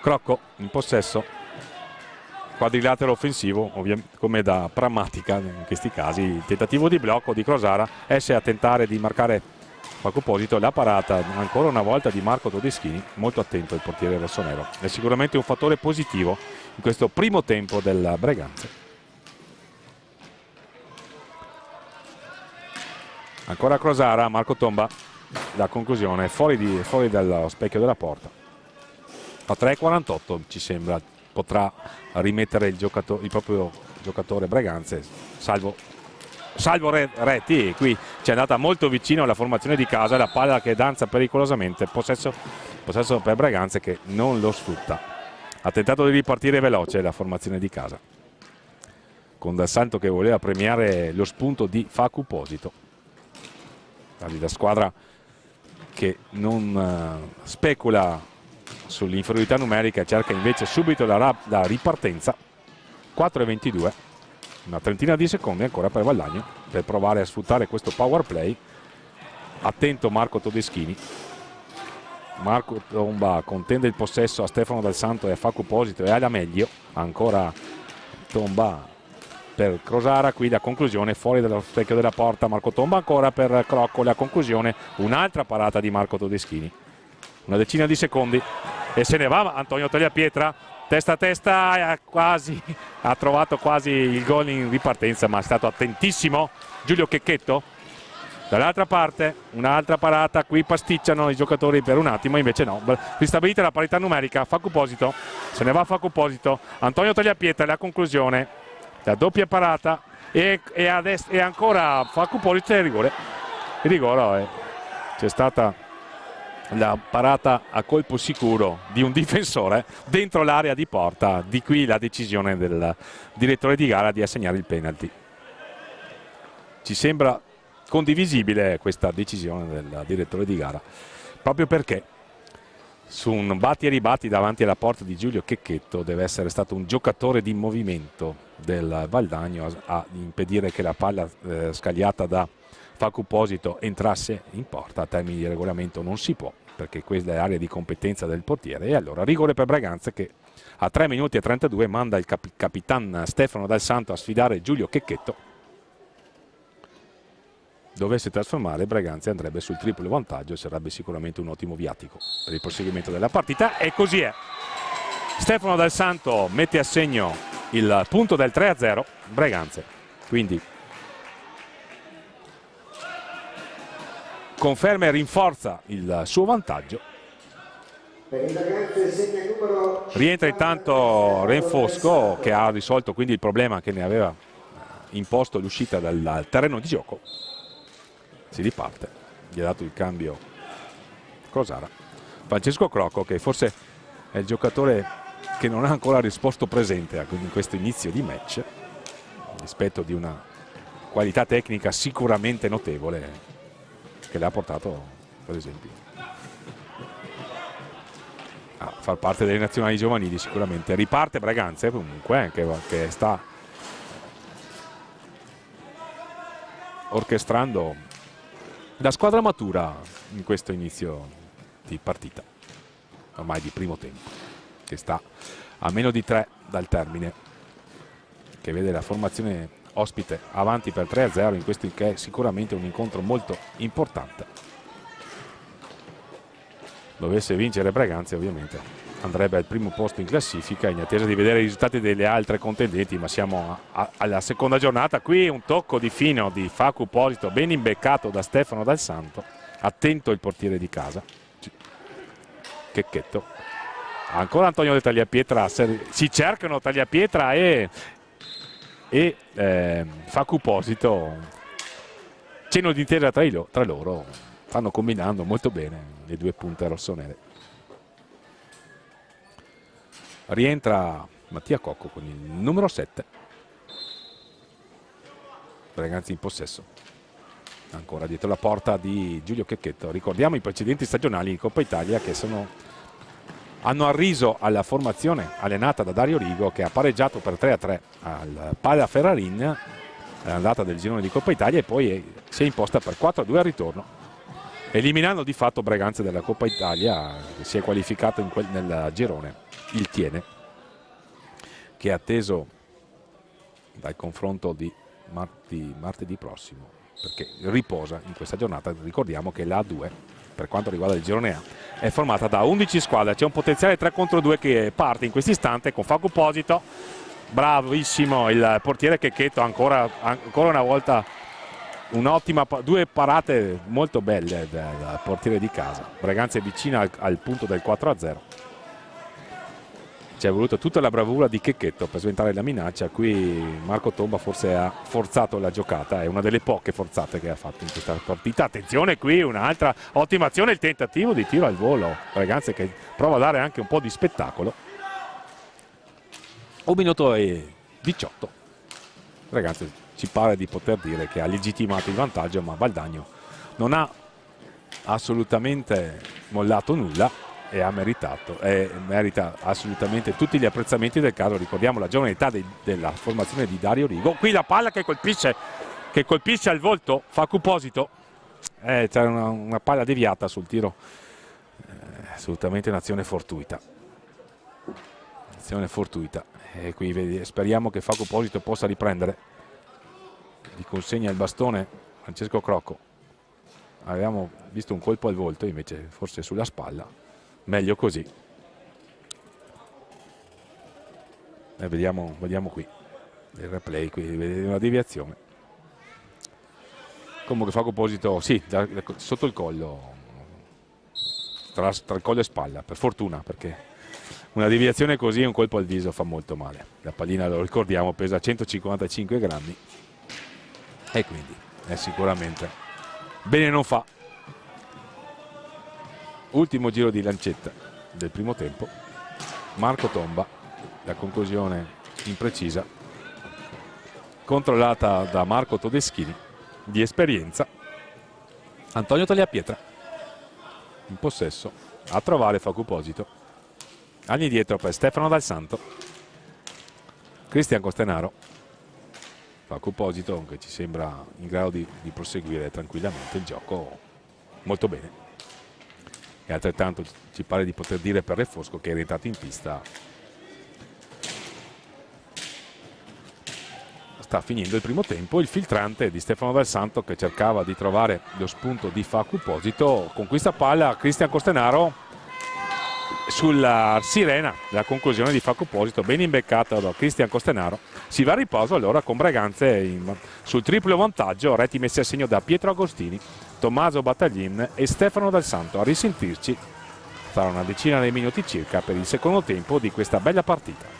Crocco in possesso, quadrilatero offensivo, come da pragmatica in questi casi. Il tentativo di blocco di Crosara, esce a tentare di marcare Facu Posito, la parata ancora una volta di Marco Todeschini, molto attento il portiere rossonero. È sicuramente un fattore positivo in questo primo tempo del Breganze. Ancora Crosara, Marco Tomba, la conclusione fuori dallo specchio della porta. A 3,48 ci sembra potrà rimettere il proprio giocatore Breganze, salvo Retti. Qui ci è andata molto vicino alla formazione di casa, la palla che danza pericolosamente, possesso per Breganze che non lo sfrutta. Ha tentato di ripartire veloce la formazione di casa, con Dal Santo che voleva premiare lo spunto di Facu Posito. La squadra che non specula sull'inferiorità numerica, cerca invece subito la ripartenza. 4,22, una trentina di secondi ancora per Valdagno per provare a sfruttare questo power play. Attento Marco Todeschini. Marco Tomba contende il possesso a Stefano Dal Santo e a Facu Posito e alla meglio. Ancora Tomba per Crosara, qui la conclusione fuori dallo specchio della porta. Marco Tomba ancora per Crocco, la conclusione, un'altra parata di Marco Todeschini, una decina di secondi e se ne va Antonio Tagliapietra, testa a testa, ha trovato quasi il gol in ripartenza, ma è stato attentissimo Giulio Checchetto. Dall'altra parte un'altra parata, qui pasticciano i giocatori per un attimo, invece no, ristabilita la parità numerica. Facu Posito, se ne va Facu Posito, Antonio Tagliapietra, la conclusione, la doppia parata e ancora Facu Posito e il rigore. C'è stata la parata a colpo sicuro di un difensore dentro l'area di porta, di qui la decisione del direttore di gara di assegnare il penalty. Ci sembra condivisibile questa decisione del direttore di gara, proprio perché su un batti e ribatti davanti alla porta di Giulio Checchetto deve essere stato un giocatore di movimento del Valdagno a impedire che la palla scagliata da Facu Posito entrasse in porta. A termini di regolamento non si può, perché questa è l'area di competenza del portiere, e allora rigore per Braganza, che a 3 minuti e 32 manda il capitan Stefano Dal Santo a sfidare Giulio Checchetto. Dovesse trasformare, Braganza andrebbe sul triplo vantaggio e sarebbe sicuramente un ottimo viatico per il proseguimento della partita, e così è. Stefano Dal Santo mette a segno il punto del 3-0 Braganza, quindi conferma e rinforza il suo vantaggio. Rientra intanto Renfosco, che ha risolto quindi il problema che ne aveva imposto l'uscita dal terreno di gioco. Si riparte, gli ha dato il cambio Crosara. Francesco Crocco, che forse è il giocatore che non ha ancora risposto presente in questo inizio di match, rispetto di una qualità tecnica sicuramente notevole che le ha portato, per esempio, a far parte delle nazionali giovanili. Sicuramente riparte Braganza comunque, che sta orchestrando la squadra matura in questo inizio di partita, ormai di primo tempo, che sta a meno di 3 dal termine, che vede la formazione ospite avanti per 3-0 in questo, che è sicuramente un incontro molto importante. Dovesse vincere Braganza, ovviamente andrebbe al primo posto in classifica, in attesa di vedere i risultati delle altre contendenti, ma siamo alla seconda giornata. Qui un tocco di fino di Facu Posito, ben imbeccato da Stefano Dal Santo, attento il portiere di casa Checchetto. Ancora Antonio De Tagliapietra, si cercano Tagliapietra e Facu Posito, cenno d'intesa tra loro, stanno combinando molto bene le due punte rossonere. Rientra Mattia Cocco con il numero 7. Braganza in possesso, ancora dietro la porta di Giulio Checchetto. Ricordiamo i precedenti stagionali in Coppa Italia, che hanno arriso alla formazione allenata da Dario Rigo, che ha pareggiato per 3-3 al Pala Ferrarin all'andata del girone di Coppa Italia, e poi si è imposta per 4-2 al ritorno, eliminando di fatto Braganza dalla Coppa Italia, che si è qualificato nel girone il Tiene, che è atteso dal confronto di martedì prossimo, perché riposa in questa giornata. Ricordiamo che la A2, per quanto riguarda il girone A, è formata da 11 squadre. C'è un potenziale 3 contro 2 che parte in questo istante con Facu Posito, bravissimo il portiere Checchetto, ancora una volta un'ottima, 2 parate molto belle del portiere di casa. Braganza è vicina al punto del 4-0. Ci è voluta tutta la bravura di Checchetto per sventare la minaccia. Qui Marco Tomba forse ha forzato la giocata, è una delle poche forzate che ha fatto in questa partita. Attenzione, qui un'altra ottima azione, il tentativo di tiro al volo Braganza, che prova a dare anche un po' di spettacolo. 1 minuto e 18. Braganza ci pare di poter dire che ha legittimato il vantaggio, ma Valdagno non ha assolutamente mollato nulla e merita assolutamente tutti gli apprezzamenti del caso. Ricordiamo la giovane età della formazione di Dario Rigo. Qui la palla che colpisce al volto Facu Posito, c'è una palla deviata sul tiro, assolutamente un'azione fortuita, E qui speriamo che Facu Posito possa riprendere. Gli consegna il bastone Francesco Crocco. Avevamo visto un colpo al volto, invece forse sulla spalla. Meglio così. E vediamo qui il replay, qui vedete una deviazione. Comunque Facu Posito, sì, sotto il collo, tra il collo e spalla, per fortuna, perché una deviazione così, un colpo al viso fa molto male. La pallina, lo ricordiamo, pesa 155 grammi e quindi è sicuramente bene non fa. Ultimo giro di lancetta del primo tempo. Marco tomba, la conclusione imprecisa, controllata da Marco Todeschini di esperienza. Antonio Tagliapietra in possesso, a trovare Facu Posito. Anni dietro per Stefano Dal Santo, Cristian Costenaro. Facu Posito che ci sembra in grado di proseguire tranquillamente il gioco molto bene. E altrettanto ci pare di poter dire per Re Fosco, che è rientrato in pista. Sta finendo il primo tempo, il filtrante di Stefano Dal Santo che cercava di trovare lo spunto di Facu Posito. Conquista palla Cristian Costenaro sulla sirena, la conclusione di Facu Posito, ben imbeccata da Cristian Costenaro. Si va a riposo allora con Breganze sul triplo vantaggio, reti messi a segno da Pietro Agostini, Tommaso Battaglin e Stefano Dal Santo. A risentirci tra una decina di minuti circa per il secondo tempo di questa bella partita.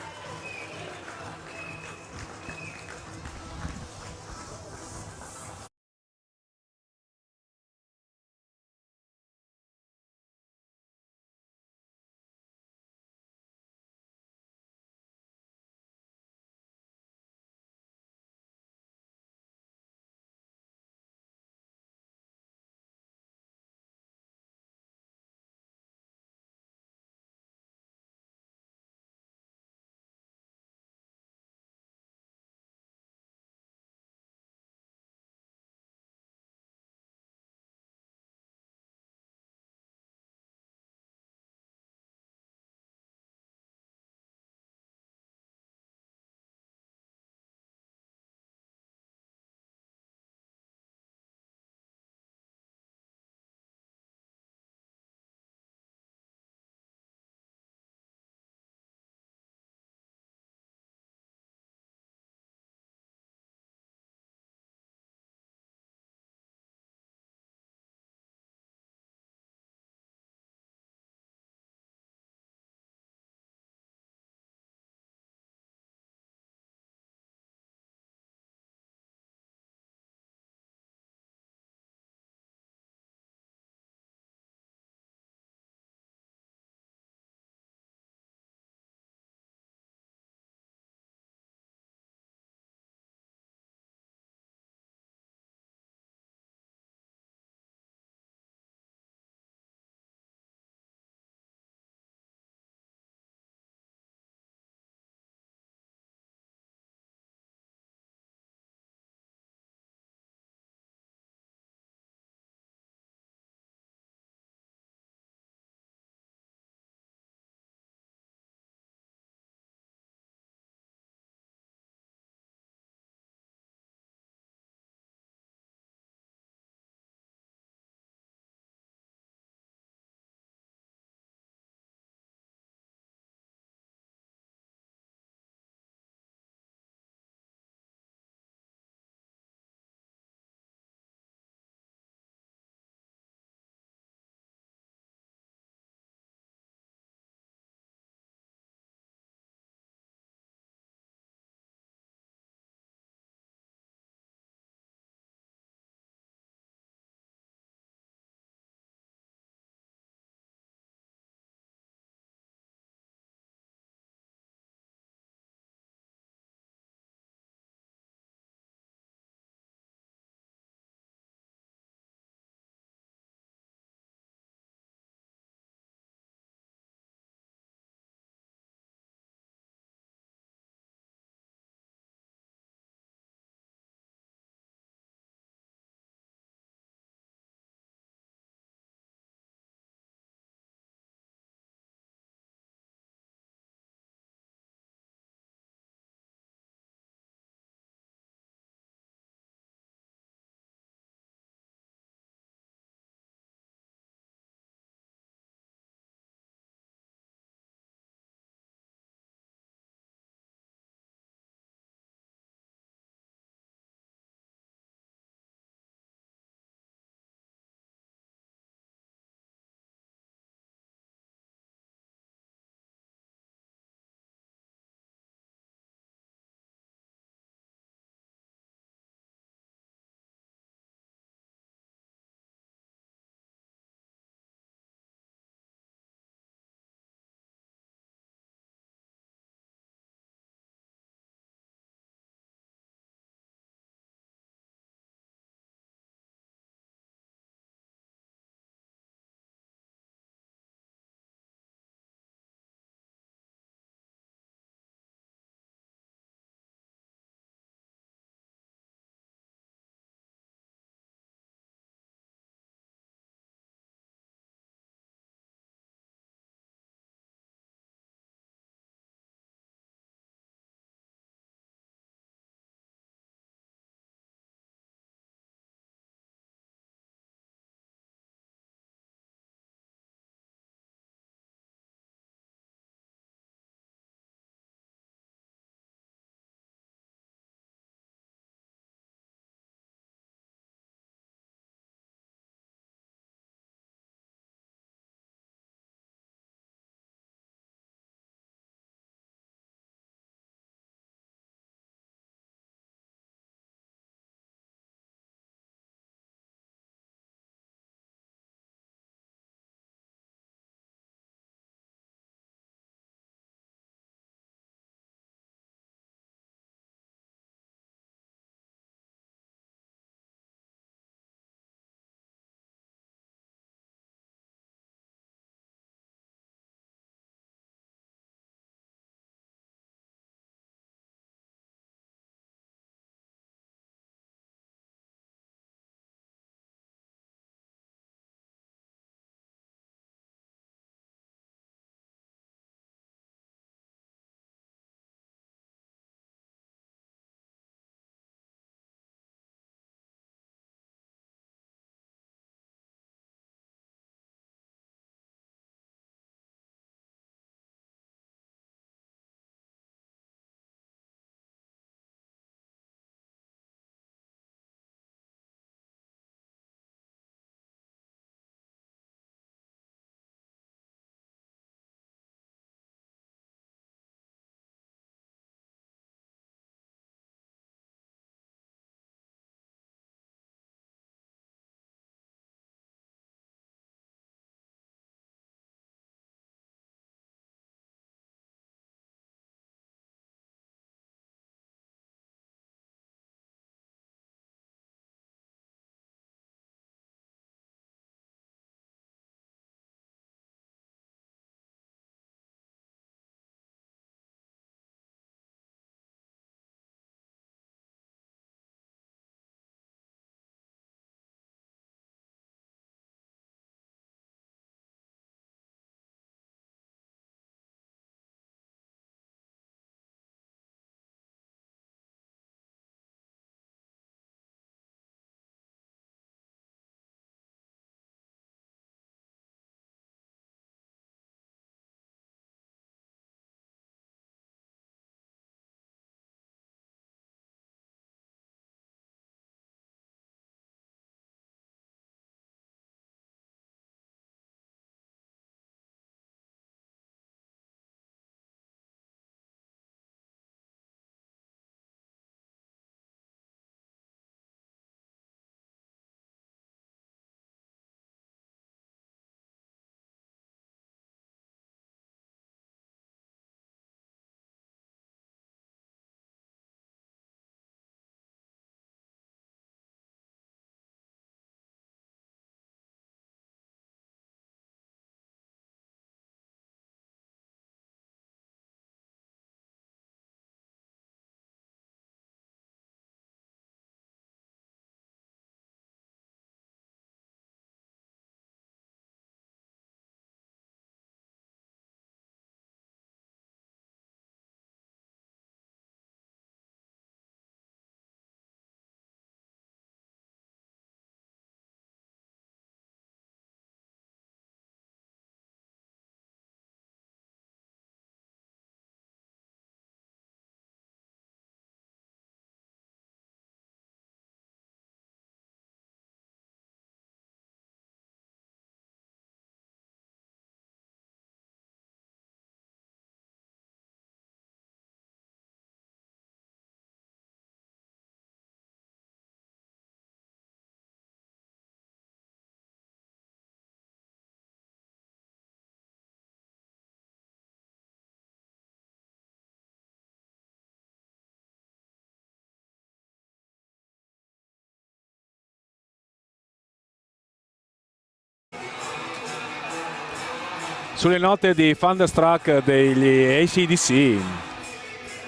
sulle note di Thunderstruck degli AC/DC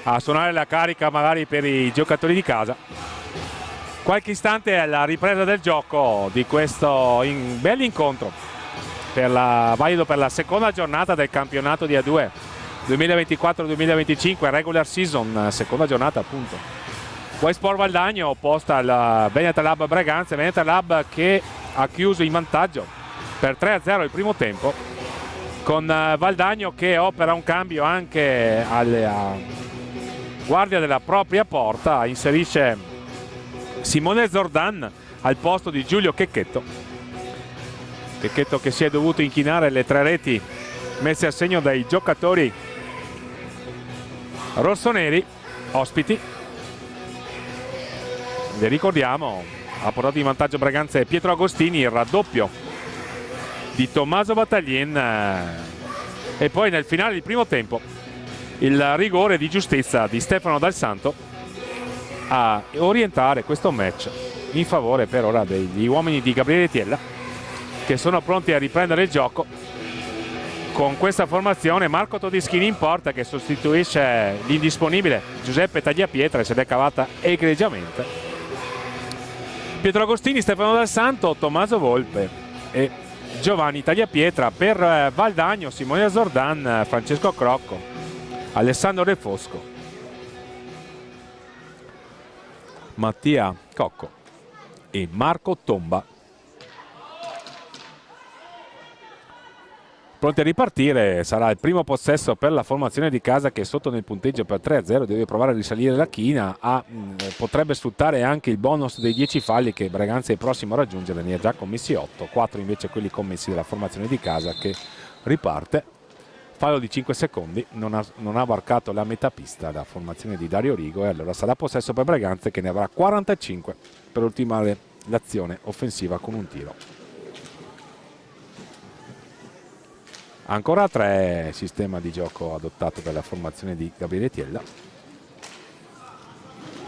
a suonare la carica magari per i giocatori di casa. Qualche istante alla ripresa del gioco di questo bell'incontro valido per la seconda giornata del campionato di A2 2024-2025 regular season, seconda giornata appunto. Westport Valdagno opposta al Veneta Lab Breganze, Veneta Lab che ha chiuso in vantaggio per 3-0 il primo tempo, con Valdagno che opera un cambio anche alla guardia della propria porta, inserisce Simone Zordan al posto di Giulio Checchetto che si è dovuto inchinare le 3 reti messe a segno dai giocatori rossoneri ospiti. Vi ricordiamo, ha portato in vantaggio Breganze Pietro Agostini, il raddoppio di Tommaso Battaglien e poi nel finale del primo tempo il rigore di giustizia di Stefano Dal Santo a orientare questo match in favore per ora degli uomini di Gabriele Tiella, che sono pronti a riprendere il gioco con questa formazione. Marco Todeschini in porta, che sostituisce l'indisponibile Giuseppe Tagliapietra e se l'è cavata egregiamente. Pietro Agostini, Stefano Dal Santo, Tommaso Volpe e Giovanni Tagliapietra. Per Valdagno Simone Zordan, Francesco Crocco, Alessandro Re Fosco, Mattia Cocco e Marco Tomba. Pronti a ripartire, sarà il primo possesso per la formazione di casa, che è sotto nel punteggio per 3-0, deve provare a risalire la china, potrebbe sfruttare anche il bonus dei 10 falli che Breganze è prossimo a raggiungere, ne ha già commessi 8, 4 invece quelli commessi dalla formazione di casa che riparte. Fallo di 5 secondi, non ha varcato la metà pista la formazione di Dario Rigo, e allora sarà possesso per Breganze, che ne avrà 45 per ultimare l'azione offensiva con un tiro. Ancora 3 sistema di gioco adottato dalla formazione di Gabriele Tiella.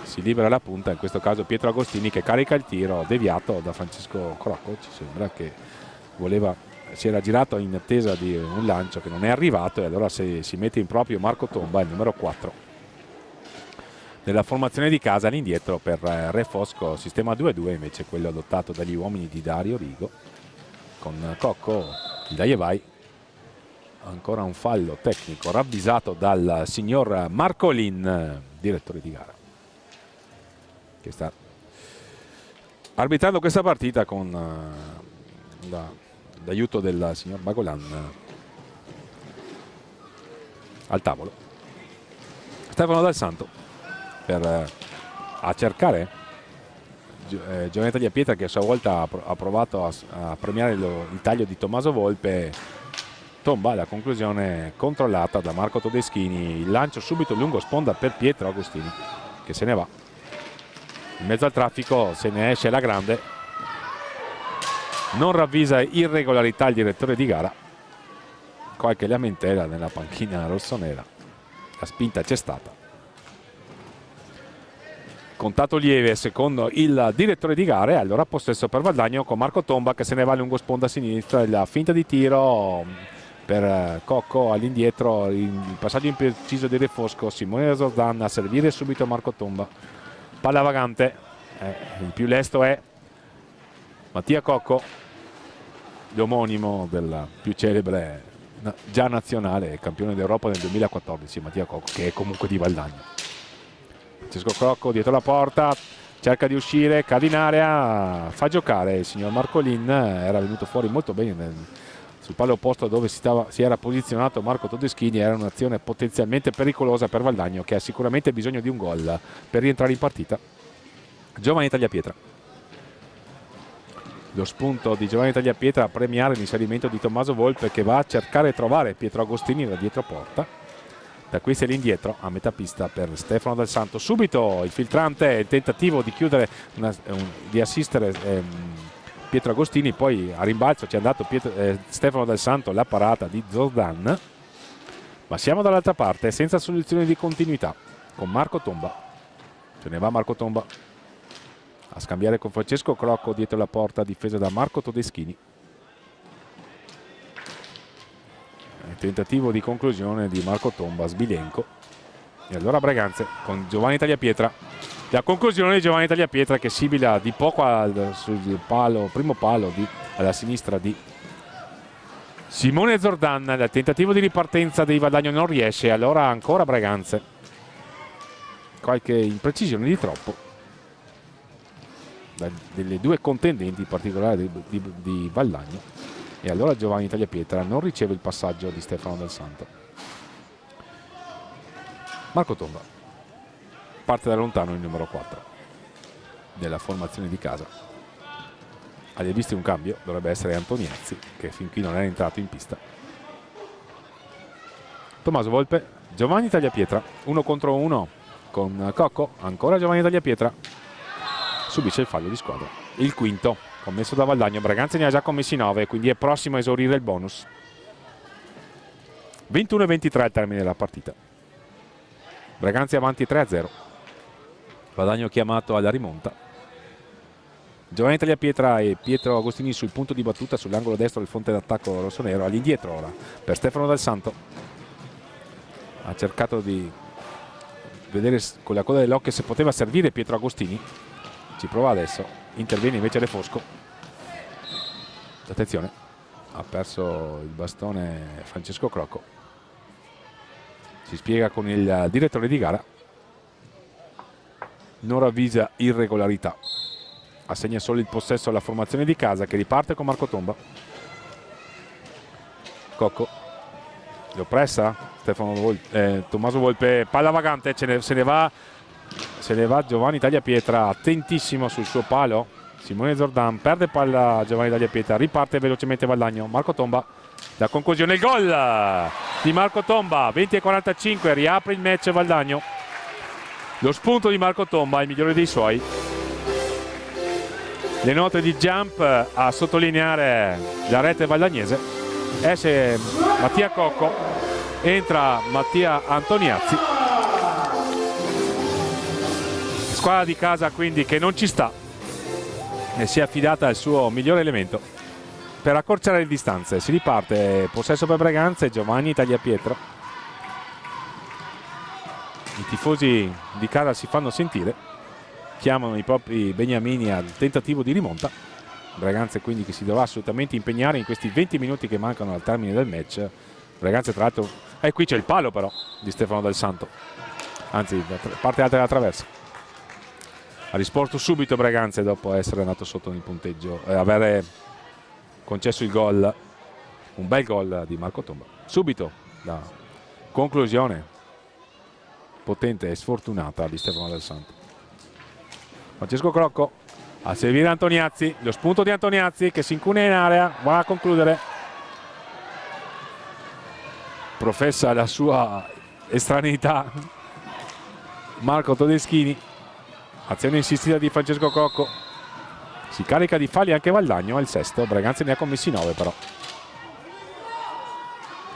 Si libera la punta, in questo caso Pietro Agostini, che carica il tiro deviato da Francesco Crocco. Ci sembra che si era girato in attesa di un lancio che non è arrivato, e allora si mette in proprio Marco Tomba, il numero 4 della formazione di casa, all'indietro per Re Fosco, sistema 2-2 invece quello adottato dagli uomini di Dario Rigo, con Cocco, il dai e vai. Ancora un fallo tecnico ravvisato dal signor Marcolin, direttore di gara, che sta arbitrando questa partita con l'aiuto del signor Bagolan al tavolo. Stefano Dal Santo a cercare Giovanni Tagliapietra, che a sua volta ha provato a premiare il taglio di Tommaso Volpe. Tomba la conclusione controllata da Marco Todeschini, il lancio subito lungo sponda per Pietro Agostini, che se ne va in mezzo al traffico, se ne esce la grande, non ravvisa irregolarità il direttore di gara, qualche lamentela nella panchina rossonera, la spinta c'è stata. Contatto lieve secondo il direttore di gare, allora possesso per Valdagno con Marco Tomba che se ne va lungo sponda a sinistra, la finta di tiro per Cocco all'indietro, il passaggio impreciso di Re Fosco, Simone Zordan a servire subito Marco Tomba, palla vagante, il più lesto è Mattia Cocco, l'omonimo del più celebre già nazionale campione d'Europa nel 2014, Mattia Cocco, che è comunque di Valdagno. Francesco Crocco dietro la porta, cerca di uscire, cade in area, fa giocare il signor Marcolin, era venuto fuori molto bene sul palo opposto dove si era posizionato Marco Todeschini. Era un'azione potenzialmente pericolosa per Valdagno, che ha sicuramente bisogno di un gol per rientrare in partita. Giovanni Tagliapietra, lo spunto di Giovanni Tagliapietra a premiare l'inserimento di Tommaso Volpe, che va a cercare di trovare Pietro Agostini da dietro porta. Da qui se l'indietro a metà pista per Stefano Dal Santo. Subito il filtrante, il tentativo di chiudere, di assistere Pietro Agostini, poi a rimbalzo ci è andato Stefano Dal Santo, la parata di Zordan, ma siamo dall'altra parte senza soluzione di continuità con Marco Tomba. Se ne va Marco Tomba a scambiare con Francesco Crocco dietro la porta, difesa da Marco Todeschini. tentativo di conclusione di Marco Tomba, Sbilenco, e allora Breganze con Giovanni Tagliapietra, la conclusione di Giovanni Tagliapietra che sibila di poco sul palo, primo palo alla sinistra di Simone Zordan. Il tentativo di ripartenza dei Valdagno non riesce, allora ancora Breganze, qualche imprecisione di troppo delle due contendenti, in particolare di Valdagno, e allora Giovanni Tagliapietra non riceve il passaggio di Stefano Del Santo. Marco Tomba parte da lontano il numero 4 della formazione di casa. Hai visto un cambio? Dovrebbe essere Antoniazzi, che fin qui non era entrato in pista. Tommaso Volpe, Giovanni Tagliapietra, 1 contro 1 con Cocco, ancora Giovanni Tagliapietra, subisce il fallo di squadra, il quinto commesso da Valdagno. Breganze ne ha già commessi 9, quindi è prossimo a esaurire il bonus. 21-23 al termine della partita. Breganze avanti 3-0. Valdagno chiamato alla rimonta. Giovanni Tagliapietra e Pietro Agostini sul punto di battuta sull'angolo destro del fronte d'attacco rossonero. All'indietro ora per Stefano Del Santo. Ha cercato di vedere con la coda dell'occhio se poteva servire Pietro Agostini. Ci prova adesso. Interviene invece De Fosco. Attenzione, ha perso il bastone Francesco Crocco. Si spiega con il direttore di gara. Non ravvisa irregolarità. Assegna solo il possesso alla formazione di casa, che riparte con Marco Tomba. Cocco lo pressa Tommaso Volpe, palla vagante, se ne va Giovanni Tagliapietra, attentissimo sul suo palo. Simone Zordan perde palla, Giovanni Tagliapietra, riparte velocemente Valdagno. Marco Tomba, la conclusione, il gol di Marco Tomba, 20-45, riapre il match Valdagno. Lo spunto di Marco Tomba, il migliore dei suoi. Le note di jump a sottolineare la rete valdagnese. Esce Mattia Cocco, entra Mattia Antoniazzi. Squadra di casa quindi che non ci sta e si è affidata al suo migliore elemento per accorciare le distanze. Si riparte, possesso per Breganze, Giovanni Tagliapietra. I tifosi di casa si fanno sentire, chiamano i propri beniamini al tentativo di rimonta. Breganze quindi che si dovrà assolutamente impegnare in questi 20 minuti che mancano al termine del match. Breganze tra l'altro, qui c'è il palo però di Stefano Del Santo, anzi parte alta della traversa. Ha risposto subito Breganze dopo essere andato sotto nel punteggio e avere concesso il gol, un bel gol di Marco Tomba. Subito la conclusione potente e sfortunata di Stefano Del Santo. Francesco Crocco a servire Antoniazzi, lo spunto di Antoniazzi che si incunea in area, va a concludere, professa la sua estraneità Marco Todeschini. Azione insistita di Francesco Crocco, si carica di falli anche Valdagno, è il sesto. Breganze ne ha commessi 9 però.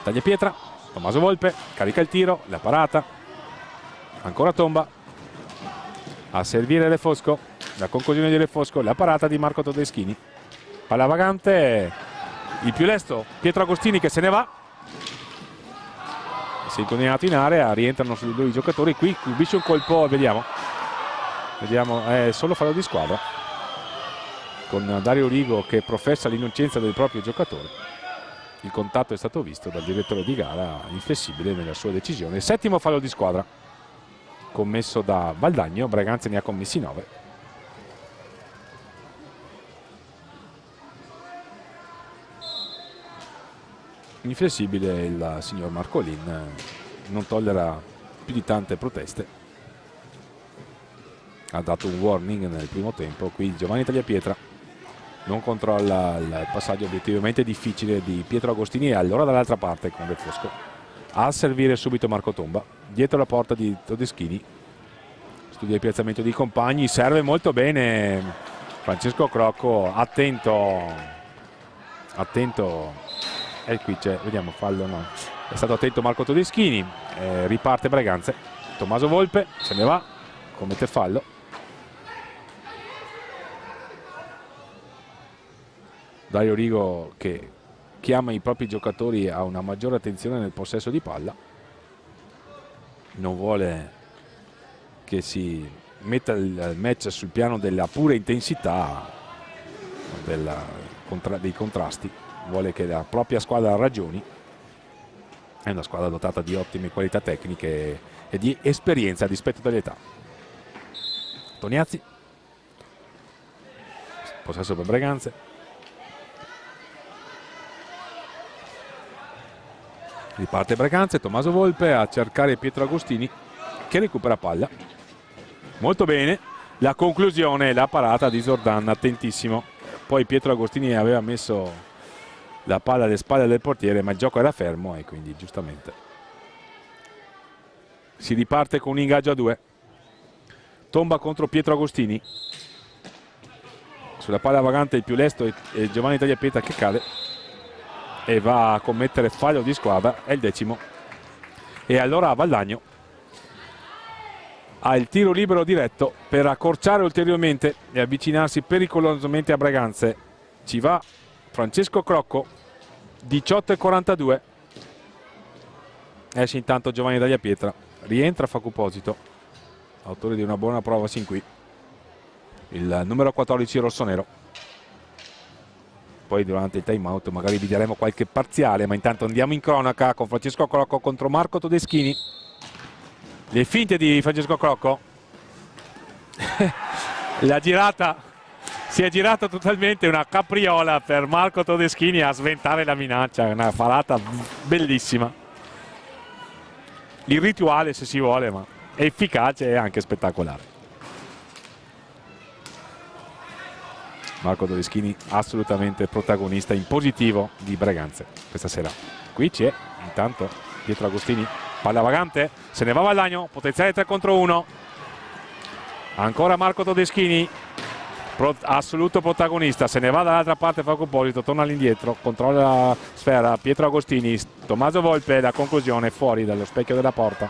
Tagliapietra, Tommaso Volpe carica il tiro, la parata, ancora Tomba a servire De Fosco, la conclusione di De Fosco, la parata di Marco Todeschini, palla vagante, il più lesto Pietro Agostini che se ne va, si è inclinato in area, rientrano sui due giocatori, qui subisce un colpo, vediamo, è solo fallo di squadra con Dario Rigo che professa l'innocenza del proprio giocatore. Il contatto è stato visto dal direttore di gara, inflessibile nella sua decisione. Settimo fallo di squadra commesso da Valdagno. Breganze ne ha commessi 9. Inflessibile il signor Marcolin, non tollera più di tante proteste. Ha dato un warning nel primo tempo. Qui Giovanni Tagliapietra non controlla il passaggio obiettivamente difficile di Pietro Agostini, e allora dall'altra parte con De Fosco a servire subito Marco Tomba dietro la porta di Todeschini. Studia il piazzamento dei compagni, serve molto bene Francesco Crocco, attento, e qui c'è, vediamo, fallo, no, è stato attento Marco Todeschini. Riparte Breganze, Tommaso Volpe se ne va, commette fallo. Dario Rigo che chiama i propri giocatori a una maggiore attenzione nel possesso di palla, non vuole che si metta il match sul piano della pura intensità dei contrasti, vuole che la propria squadra ragioni. È una squadra dotata di ottime qualità tecniche e di esperienza a dispetto dell'età. Toniazzi, possesso per Breganze, riparte Breganze, Tommaso Volpe a cercare Pietro Agostini che recupera palla. Molto bene, la conclusione, la parata di Zordan, attentissimo. Poi Pietro Agostini aveva messo la palla alle spalle del portiere, ma il gioco era fermo e quindi giustamente si riparte con un ingaggio a 2. Tomba contro Pietro Agostini, sulla palla vagante il più lesto e Giovanni Tagliapietra che cade e va a commettere fallo di squadra, è il 10º. E allora Valdagno ha il tiro libero diretto per accorciare ulteriormente e avvicinarsi pericolosamente a Breganze. Ci va Francesco Crocco, 18:42. Esce intanto Giovanni Tagliapietra, rientra Facu Posito, autore di una buona prova sin qui, il numero 14 rossonero. Poi durante il time out magari vi daremo qualche parziale, ma intanto andiamo in cronaca con Francesco Crocco contro Marco Todeschini. Le finte di Francesco Crocco. La girata, si è girata totalmente, una capriola per Marco Todeschini a sventare la minaccia, una parata bellissima. Irrituale se si vuole, ma è efficace e anche spettacolare. Marco Todeschini assolutamente protagonista in positivo di Breganze questa sera. Qui c'è intanto Pietro Agostini, palla vagante, se ne va Valdagno, potenziale 3 contro 1. Ancora Marco Todeschini, assoluto protagonista, se ne va dall'altra parte Facu Posito, torna all'indietro, controlla la sfera, Pietro Agostini, Tommaso Volpe, la conclusione fuori dallo specchio della porta.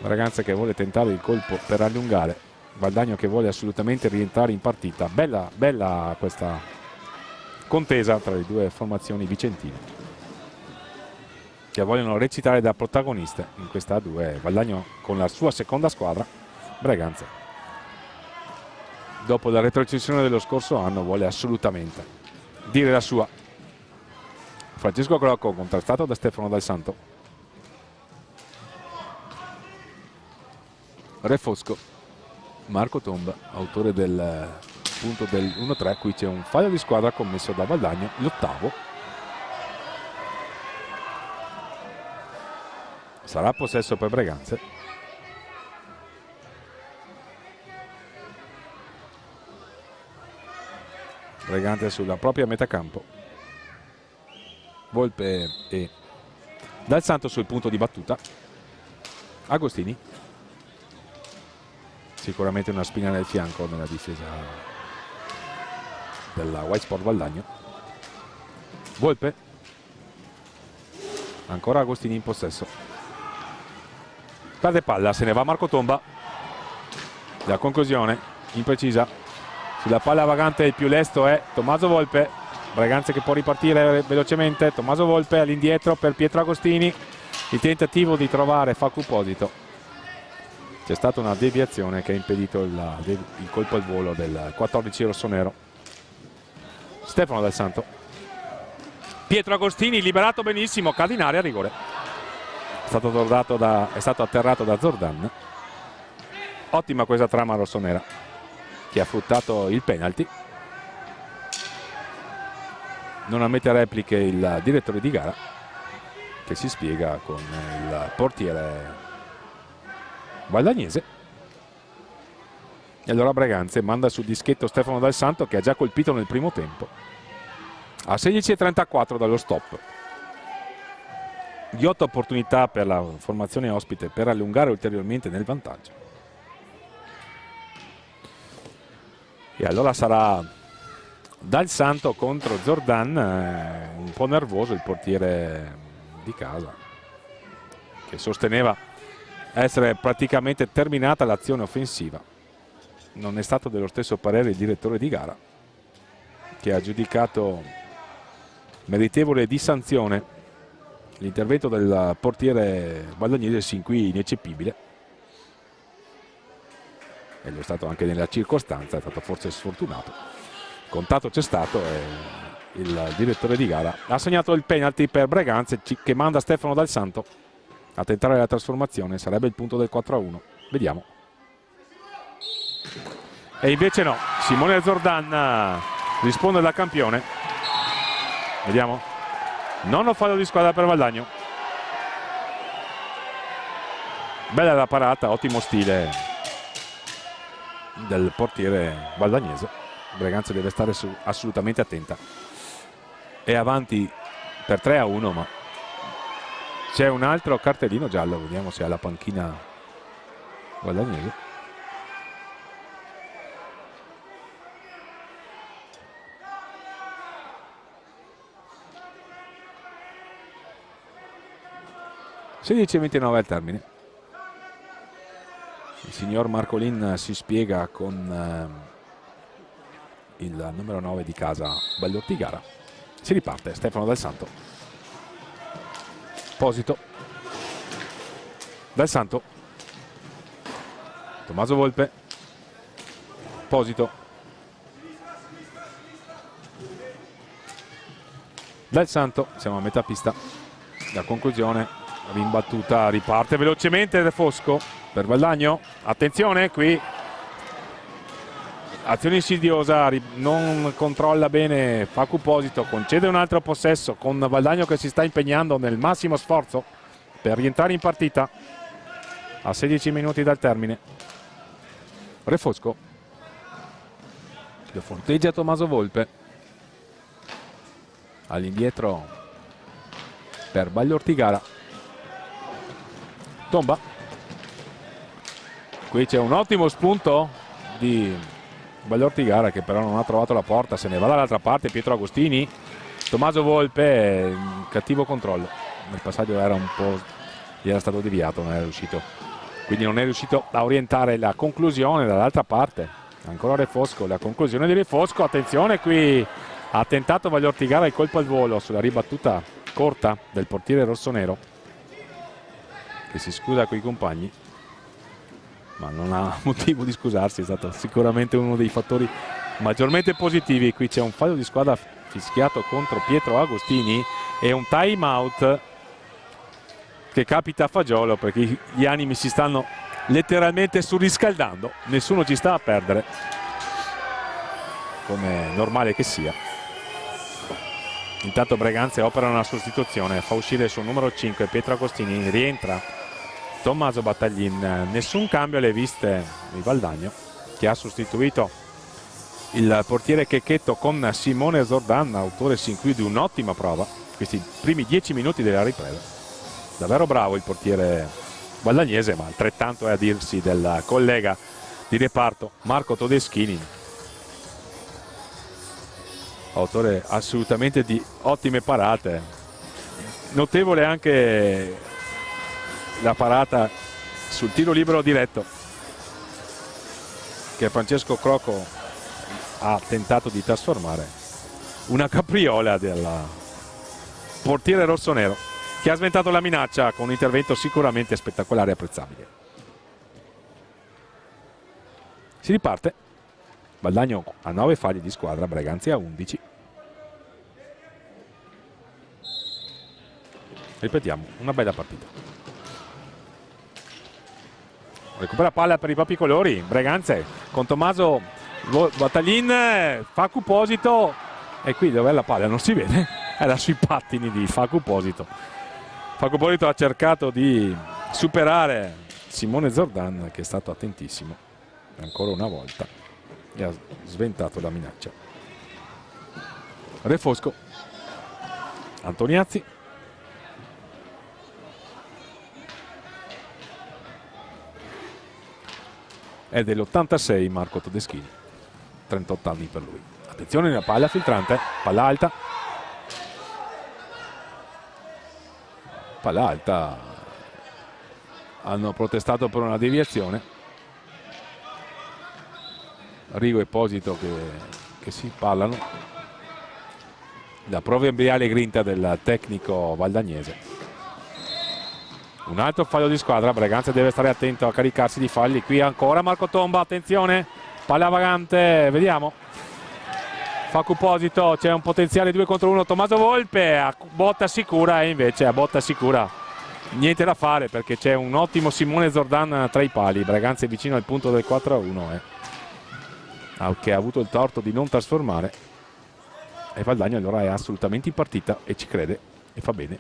Breganze che vuole tentare il colpo per allungare, Valdagno che vuole assolutamente rientrare in partita. Bella questa contesa tra le due formazioni vicentine che vogliono recitare da protagoniste in questa A2. Valdagno con la sua seconda squadra, Breganze dopo la retrocessione dello scorso anno vuole assolutamente dire la sua. Francesco Crocco contrastato da Stefano Dal Santo, Re Fosco, Marco Tomba, autore del punto del 1-3. Qui c'è un fallo di squadra commesso da Valdagno, l'8º. Sarà possesso per Breganze. Breganze sulla propria metà campo. Volpe e Dal Santo sul punto di battuta. Agostini. Sicuramente una spina nel fianco nella difesa della White Sport Valdagno. Volpe, ancora Agostini in possesso, perde palla, se ne va Marco Tomba, la conclusione imprecisa sulla palla vagante. Il più lesto è Tommaso Volpe. Breganze che può ripartire velocemente, Tommaso Volpe all'indietro per Pietro Agostini, il tentativo di trovare Facu Posito. C'è stata una deviazione che ha impedito il colpo al volo del 14 rossonero. Stefano Dal Santo. Pietro Agostini liberato benissimo, cade in area, rigore. È stato atterrato da Zordan. Ottima questa trama rossonera che ha fruttato il penalty. Non ammette repliche il direttore di gara che si spiega con il portiere valdagnese. E allora Breganze manda sul dischetto Stefano Dal Santo che ha già colpito nel primo tempo a 16:34 dallo stop. Di 8 opportunità per la formazione ospite per allungare ulteriormente nel vantaggio. E allora sarà Dal Santo contro Zordan, un po' nervoso il portiere di casa che sosteneva essere praticamente terminata l'azione offensiva. Non è stato dello stesso parere il direttore di gara che ha giudicato meritevole di sanzione l'intervento del portiere Valdagnese, sin qui ineccepibile, e lo è stato anche nella circostanza, è stato forse sfortunato. Il contatto c'è stato e il direttore di gara ha segnato il penalty per Breganze, che manda Stefano Dal Santo a tentare la trasformazione. Sarebbe il punto del 4-1. Vediamo. E invece no, Simone Zordan risponde da campione. Vediamo. Nono fallo di squadra per Valdagno. Bella la parata, ottimo stile del portiere valdagnese. Breganze deve stare assolutamente attenta. È avanti per 3-1, ma c'è un altro cartellino giallo. Vediamo se ha la panchina valdagnese. (16:29) al termine. Il signor Marcolin si spiega con il numero 9 di casa Bagliortigara. Si riparte. Stefano Dal Santo. Posito. Dal Santo. Tommaso Volpe. Posito. Dal Santo. Siamo a metà pista. La conclusione. Rimbattuta, riparte velocemente De Fosco per Valdagno. Attenzione qui. Azione insidiosa, non controlla bene Facu Posito, concede un altro possesso con Valdagno che si sta impegnando nel massimo sforzo per rientrare in partita a 16 minuti dal termine. Refosco, lo fronteggia Tommaso Volpe, all'indietro per Bagliortigara. Tomba, qui c'è un ottimo spunto di Bagliortigara che però non ha trovato la porta, se ne va dall'altra parte Pietro Agostini. Tommaso Volpe, cattivo controllo, il passaggio era un po', gli era stato deviato, non era riuscito, quindi non è riuscito a orientare la conclusione dall'altra parte. Ancora Refosco, la conclusione di Refosco. Attenzione qui, ha tentato Bagliortigara il colpo al volo sulla ribattuta corta del portiere rossonero, che si scusa con i compagni, ma non ha motivo di scusarsi, è stato sicuramente uno dei fattori maggiormente positivi. Qui c'è un fallo di squadra fischiato contro Pietro Agostini e un time out che capita a fagiolo, perché gli animi si stanno letteralmente surriscaldando, nessuno ci sta a perdere, come è normale che sia. Intanto Breganze opera una sostituzione, fa uscire il suo numero 5 Pietro Agostini, rientra Tommaso Battaglin. Nessun cambio alle viste di Valdagno, che ha sostituito il portiere Checchetto con Simone Zordan, autore sin qui di un'ottima prova questi primi 10 minuti della ripresa. Davvero bravo il portiere valdagnese, ma altrettanto è a dirsi del collega di reparto Marco Todeschini, autore assolutamente di ottime parate. Notevole anche la parata sul tiro libero diretto che Francesco Croco ha tentato di trasformare, una capriola del portiere rossonero, che ha sventato la minaccia con un intervento sicuramente spettacolare e apprezzabile. Si riparte. Valdagno a 9 falli di squadra, Breganze a 11. Ripetiamo, una bella partita. Recupera palla per i propri colori Breganze con Tommaso Battaglin, Facu Posito, e qui dov'è la palla? Non si vede, era sui pattini di Facu Posito. Facu Posito ha cercato di superare Simone Zordan, che è stato attentissimo ancora una volta e ha sventato la minaccia. Refosco, Antoniazzi, è dell'86 Marco Todeschini, 38 anni per lui. Attenzione nella palla filtrante, palla alta, hanno protestato per una deviazione. Rigo e Posito che si parlano. la proverbiale grinta del tecnico valdagnese. Un altro fallo di squadra, Braganza deve stare attento a caricarsi di falli. Qui ancora Marco Tomba, attenzione, palla vagante, vediamo. Facuposito, c'è un potenziale 2 contro 1, Tommaso Volpe a botta sicura e invece a botta sicura niente da fare perché c'è un ottimo Simone Zordan tra i pali. Braganza è vicino al punto del 4-1 che ha avuto il torto di non trasformare, e Valdagno allora è assolutamente in partita e ci crede e fa bene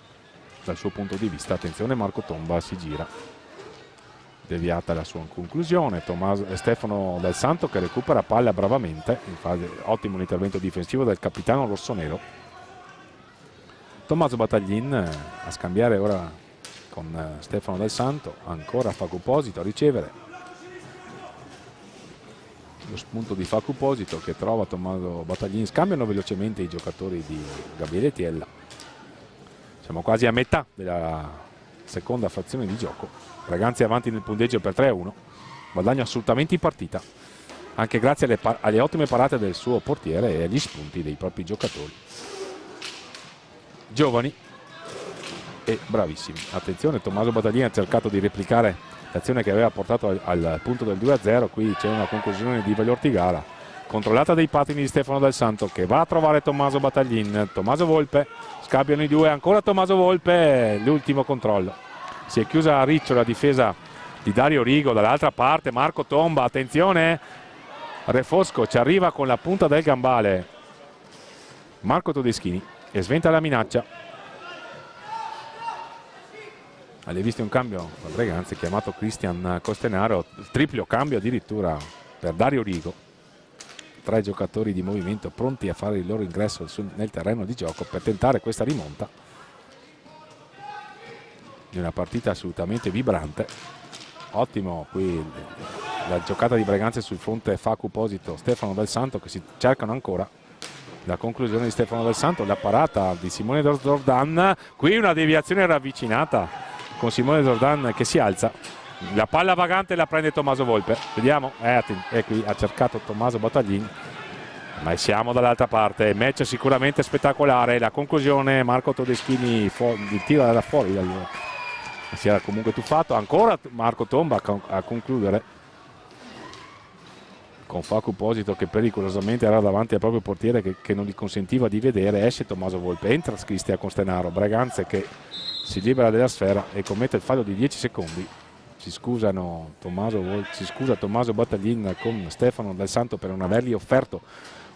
dal suo punto di vista. Attenzione, Marco Tomba si gira, deviata la sua conclusione. Stefano Dal Santo che recupera palla bravamente, ottimo l'intervento difensivo del capitano rossonero. Tommaso Battaglin a scambiare ora con Stefano Dal Santo, ancora Facuposito a ricevere. Lo spunto di Facuposito che trova Tommaso Battaglin, scambiano velocemente i giocatori di Gabriele Tiella. Siamo quasi a metà della seconda frazione di gioco. Braganza è avanti nel punteggio per 3-1. Valdagno assolutamente in partita, anche grazie alle ottime parate del suo portiere e agli spunti dei propri giocatori. Giovani e bravissimi. Attenzione, Tommaso Battaglin ha cercato di replicare l'azione che aveva portato al punto del 2-0. Qui c'è una conclusione di Vagliortigara, controllata dai pattini di Stefano Dal Santo che va a trovare Tommaso Battaglin. Tommaso Volpe, scambiano i due, ancora Tommaso Volpe, l'ultimo controllo. Si è chiusa a riccio la difesa di Dario Rigo, dall'altra parte Marco Tomba, attenzione, Refosco ci arriva con la punta del gambale Marco Todeschini e sventa la minaccia. Alle viste un cambio da Braganza, chiamato Cristian Costenaro, triplo cambio addirittura per Dario Rigo. 3 giocatori di movimento pronti a fare il loro ingresso nel terreno di gioco per tentare questa rimonta di una partita assolutamente vibrante. Ottimo qui la giocata di Braganza sul fronte Facuposito, Stefano Dal Santo che si cercano ancora la conclusione di Stefano Dal Santo, la parata di Simone Zordan, qui una deviazione ravvicinata con Simone Zordan che si alza, la palla vagante la prende Tommaso Volpe, vediamo, e qui ha cercato Tommaso Battaglin, ma siamo dall'altra parte. Match sicuramente spettacolare, la conclusione Marco Todeschini il tiro da fuori, si era comunque tuffato, ancora Marco Tomba a concludere con Facuposito che pericolosamente era davanti al proprio portiere che non gli consentiva di vedere. Esce Tommaso Volpe, entra Cristian Costenaro, Braganza che si libera della sfera e commette il fallo di 10 secondi. Si scusa Tommaso Battaglin con Stefano Dal Santo per non avergli offerto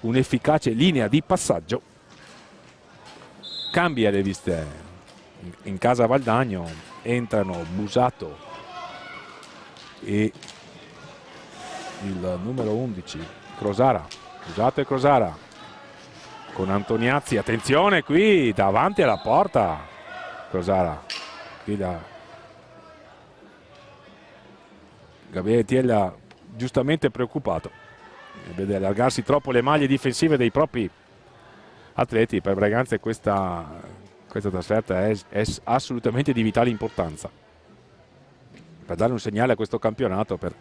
un'efficace linea di passaggio. Cambia le viste in casa Valdagno, entrano Busato e il numero 11 Crosara. Busato e Crosara con Antoniazzi, attenzione qui davanti alla porta Crosara, qui da Gabriele Tiella giustamente preoccupato, vede allargarsi troppo le maglie difensive dei propri atleti. Per Braganza questa trasferta è assolutamente di vitale importanza per dare un segnale a questo campionato, per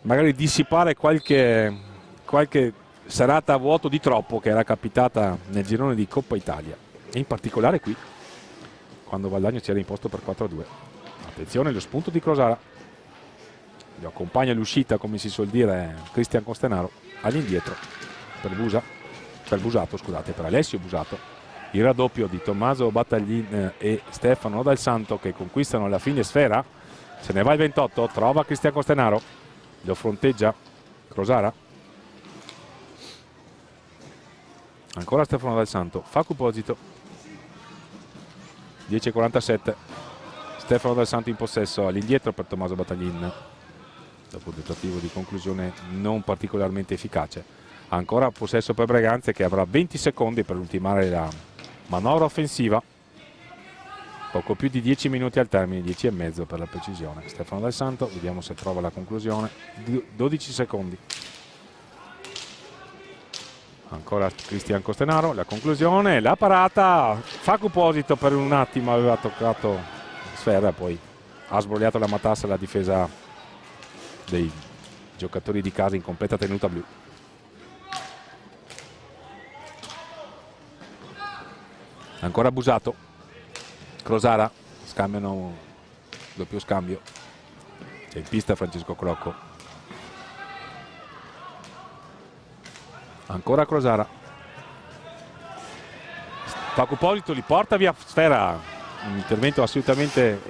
magari dissipare qualche serata a vuoto di troppo che era capitata nel girone di Coppa Italia, e in particolare qui quando Valdagno si era imposto per 4-2. Attenzione, lo spunto di Crosara, lo accompagna l'uscita, come si suol dire, Cristian Costenaro all'indietro per Busato, scusate, per Alessio Busato. Il raddoppio di Tommaso Battaglin e Stefano Dal Santo che conquistano la fine sfera. Se ne va il 28, trova Cristian Costenaro, lo fronteggia Crosara, ancora Stefano Dal Santo, Facuposito. 10:47, Stefano Dal Santo in possesso, all'indietro per Tommaso Battaglin dopo un tentativo di conclusione non particolarmente efficace. Ancora possesso per Braganza che avrà 20 secondi per ultimare la manovra offensiva, poco più di 10 minuti al termine, 10 e mezzo per la precisione. Stefano Dal Santo, vediamo se trova la conclusione, 12 secondi. Ancora Cristian Costenaro, la conclusione, la parata. Facuposito per un attimo aveva toccato sfera, poi ha sbrogliato la matassa la difesa dei giocatori di casa in completa tenuta blu. Ancora Busato, Crosara, scambiano, doppio scambio. C'è in pista Francesco Crocco. Ancora Crosara. Paco Polito li porta via sfera. Un intervento assolutamente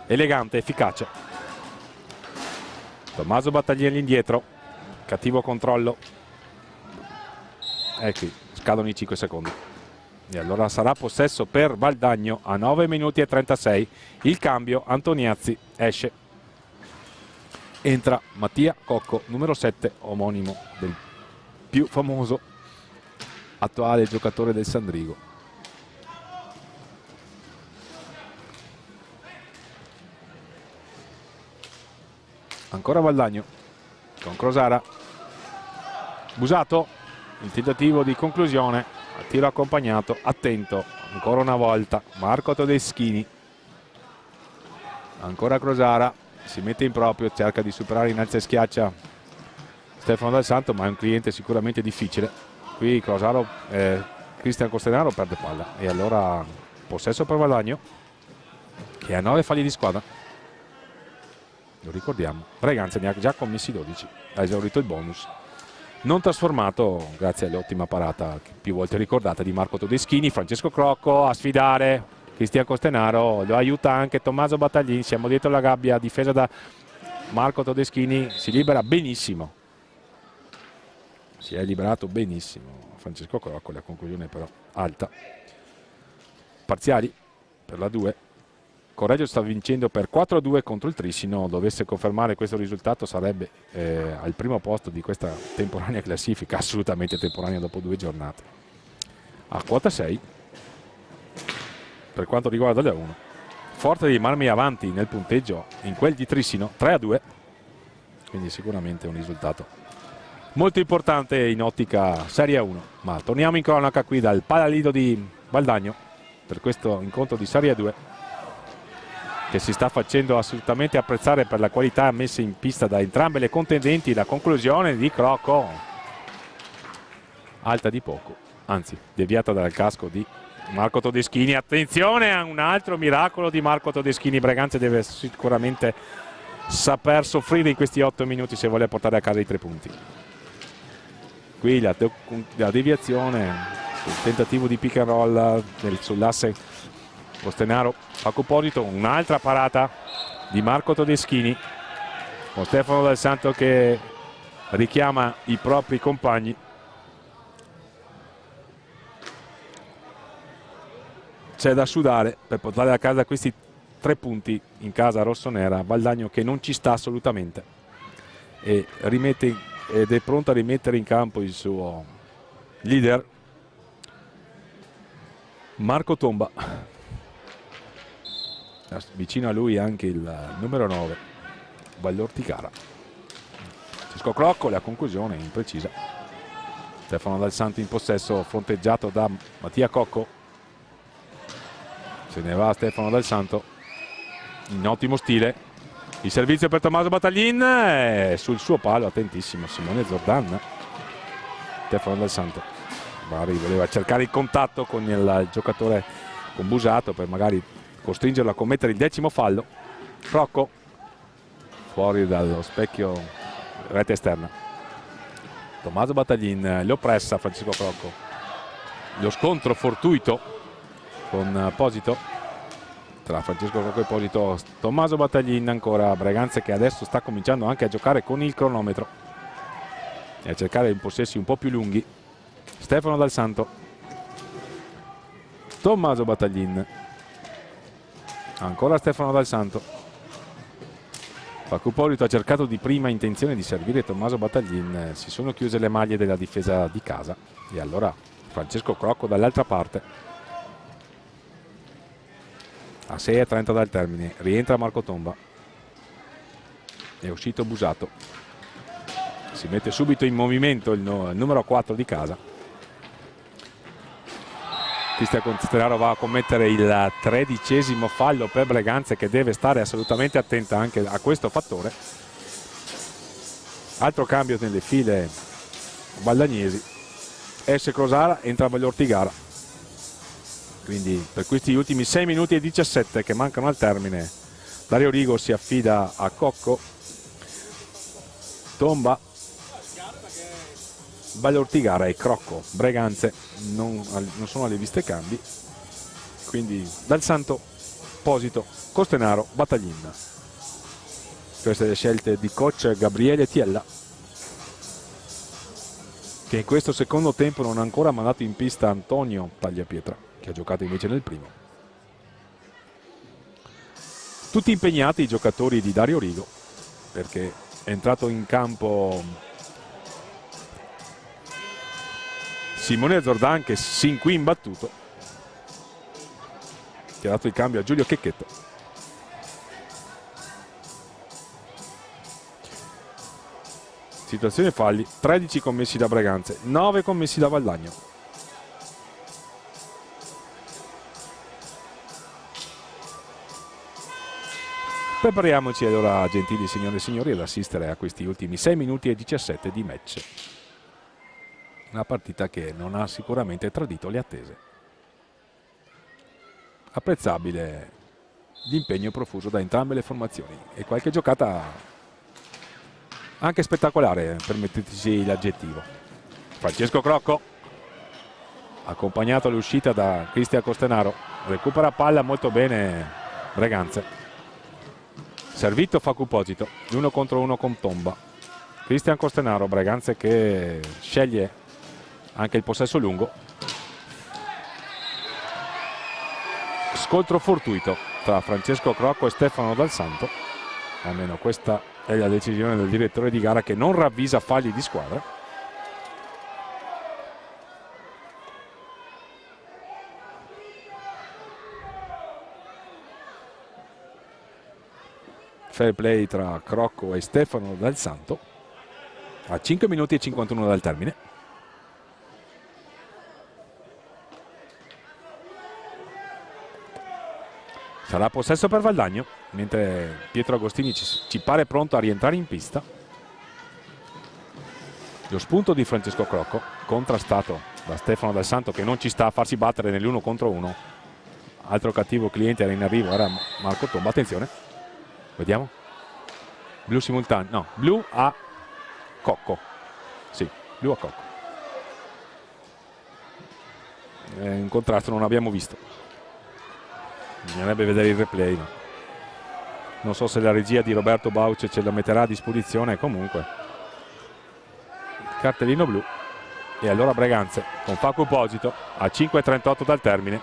elegante, efficace. Tommaso Battaglini indietro. Cattivo controllo. E qui scadono i 5 secondi. E allora sarà possesso per Valdagno a 9 minuti e 36. Il cambio, Antoniazzi esce. Entra Mattia Cocco, numero 7, omonimo del più famoso attuale giocatore del Sandrigo. Ancora Valdagno con Crosara. Busato, il tentativo di conclusione, a tiro accompagnato, attento, ancora una volta Marco Todeschini. Ancora Crosara, si mette in proprio, cerca di superare in alza e schiaccia Stefano Dal Santo, ma è un cliente sicuramente difficile. Qui Cristian Costenaro perde palla e allora possesso per Valdagno, che ha 9 falli di squadra. Lo ricordiamo, Breganza ne ha già commessi 12, ha esaurito il bonus, non trasformato grazie all'ottima parata più volte ricordata di Marco Todeschini. Francesco Crocco a sfidare Cristian Costenaro, lo aiuta anche Tommaso Battaglini, siamo dietro la gabbia, difesa da Marco Todeschini, si libera benissimo, si è liberato benissimo Francesco Crocco, la conclusione però alta. Parziali per la 2. Correggio sta vincendo per 4-2 contro il Trissino. Dovesse confermare questo risultato sarebbe al primo posto di questa temporanea classifica, assolutamente temporanea dopo 2 giornate. A quota 6 per quanto riguarda le 1. Forte di rimarmi avanti nel punteggio in quel di Trissino, 3-2, quindi sicuramente un risultato molto importante in ottica Serie 1. Ma torniamo in cronaca qui dal Palalido di Valdagno per questo incontro di Serie 2, che si sta facendo assolutamente apprezzare per la qualità messa in pista da entrambe le contendenti. La conclusione di Crocco, alta di poco, anzi deviata dal casco di Marco Todeschini. Attenzione a un altro miracolo di Marco Todeschini. Breganze deve sicuramente saper soffrire in questi 8 minuti se vuole portare a casa i 3 punti. Qui la deviazione, il tentativo di pick and roll sull'asse Costenaro, Paco Polito, un'altra parata di Marco Todeschini con Stefano Dal Santo che richiama i propri compagni. C'è da sudare per portare a casa questi 3 punti in casa rossonera. Valdagno che non ci sta assolutamente ed è pronto a rimettere in campo il suo leader Marco Tomba. Vicino a lui anche il numero 9 Vallorticara. Francesco Crocco, la conclusione imprecisa. Stefano Dal Santo in possesso, fronteggiato da Mattia Cocco. Se ne va Stefano Dal Santo in ottimo stile. Il servizio per Tommaso Battaglin, sul suo palo attentissimo Simone Zordan. Stefano Dal Santo magari voleva cercare il contatto con il giocatore, con Busato, per magari costringerlo a commettere il 10° fallo. Crocco fuori dallo specchio, rete esterna. Tommaso Battaglin lo pressa Francesco Crocco. Lo scontro fortuito con Posito, tra Francesco Crocco e Posito. Tommaso Battaglin ancora, Breganze che adesso sta cominciando anche a giocare con il cronometro e a cercare in possessi un po' più lunghi. Stefano Dal Santo, Tommaso Battaglin, ancora Stefano Dal Santo. Paco Polito ha cercato di prima intenzione di servire Tommaso Battaglin, si sono chiuse le maglie della difesa di casa e allora Francesco Crocco dall'altra parte. A 6:30 dal termine rientra Marco Tomba, è uscito Busato, si mette subito in movimento il numero 4 di casa. Cristian Costenaro va a commettere il 13° fallo per Breganze, che deve stare assolutamente attenta anche a questo fattore. Altro cambio nelle file valdagnesi, esce Crosara, entra Vallortigara. Quindi per questi ultimi 6 minuti e 17 che mancano al termine, Dario Rigo si affida a Cocco, Tomba, Valle Ortigara e Crocco. Breganze non sono alle viste cambi, quindi Dal Santo, Posito, Costenaro, Battaglin. Queste le scelte di coach Gabriele Tiella, che in questo secondo tempo non ha ancora mandato in pista Antonio Tagliapietra, che ha giocato invece nel primo. Tutti impegnati i giocatori di Dario Rigo, perché è entrato in campo Simone Zordan, che sin qui imbattuto, che ha dato il cambio a Giulio Checchetto. Situazione falli, 13 commessi da Breganze, 9 commessi da Valdagno. Prepariamoci allora, gentili signore e signori, ad assistere a questi ultimi 6 minuti e 17 di match. Una partita che non ha sicuramente tradito le attese. Apprezzabile l'impegno profuso da entrambe le formazioni e qualche giocata anche spettacolare, permetteteci l'aggettivo. Francesco Crocco, accompagnato all'uscita da Cristian Costenaro, recupera palla molto bene Breganze. Servito Facu Posito, l'uno contro uno con Tomba. Cristian Costenaro, Breganze che sceglie anche il possesso lungo. Scontro fortuito tra Francesco Crocco e Stefano Dal Santo, almeno questa è la decisione del direttore di gara, che non ravvisa falli di squadra. Fair play tra Crocco e Stefano Dal Santo a 5 minuti e 51 dal termine. Sarà possesso per Valdagno, mentre Pietro Agostini ci pare pronto a rientrare in pista. Lo spunto di Francesco Crocco, contrastato da Stefano Dal Santo, che non ci sta a farsi battere nell'uno contro uno. Altro cattivo cliente era in arrivo, era Marco Tomba. Attenzione, vediamo. Blu simultaneo, no, blu a Cocco. Sì, blu a Cocco. Un contrasto non abbiamo visto. Bisognerebbe vedere il replay, ma non so se la regia di Roberto Bauce ce la metterà a disposizione. Comunque cartellino blu, e allora Breganze con Facu Posito a 5:38 dal termine.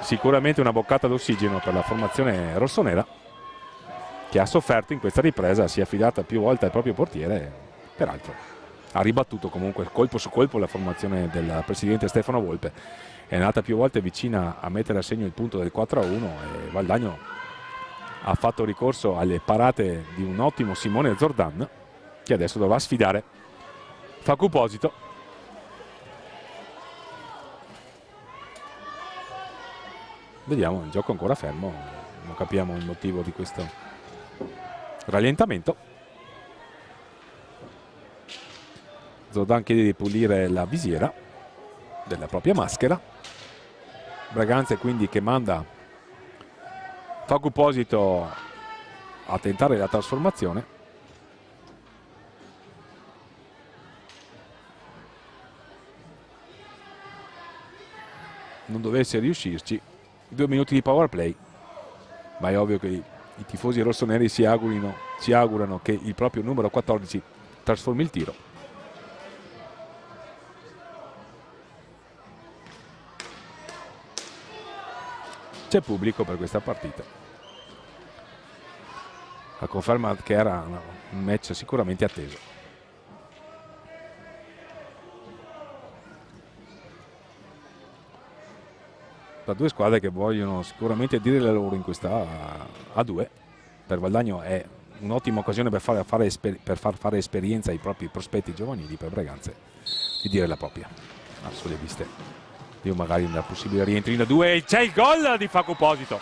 Sicuramente una boccata d'ossigeno per la formazione rossonera, che ha sofferto in questa ripresa, si è affidata più volte al proprio portiere. Peraltro ha ribattuto comunque colpo su colpo la formazione del presidente Stefano Volpe. È andata più volte vicina a mettere a segno il punto del 4-1 e Valdagno ha fatto ricorso alle parate di un ottimo Simone Zordan, che adesso dovrà sfidare Facu Posito. Vediamo, il gioco ancora fermo, non capiamo il motivo di questo rallentamento. Zordan chiede di pulire la visiera della propria maschera. Breganze quindi che manda Facu Posito a tentare la trasformazione. Non dovesse riuscirci, 2 minuti di power play, ma è ovvio che i tifosi rossoneri si augurano che il proprio numero 14 trasformi il tiro. C'è pubblico per questa partita, a conferma che era un match sicuramente atteso. Da due squadre che vogliono sicuramente dire la loro in questa A2. Per Valdagno è un'ottima occasione per far fare esperienza ai propri prospetti giovanili. Per Breganze di dire la propria sulle viste io magari una possibile rientro in A2, e c'è il gol di Facu Posito.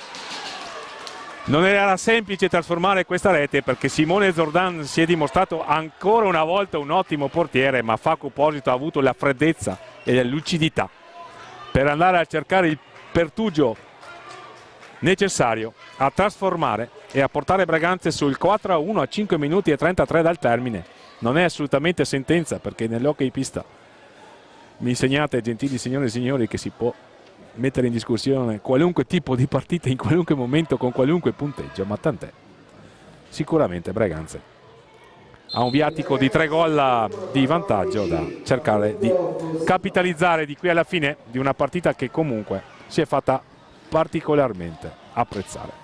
Non era semplice trasformare questa rete, perché Simone Zordan si è dimostrato ancora una volta un ottimo portiere, ma Facu Posito ha avuto la freddezza e la lucidità per andare a cercare il pertugio necessario a trasformare e a portare Breganze sul 4-1 a 5 minuti e 33 dal termine. Non è assolutamente sentenza, perché nell'hockey pista mi insegnate, gentili signore e signori, che si può mettere in discussione qualunque tipo di partita in qualunque momento con qualunque punteggio, ma tant'è. Sicuramente Breganze ha un viatico di 3 gol di vantaggio da cercare di capitalizzare di qui alla fine di una partita che comunque si è fatta particolarmente apprezzare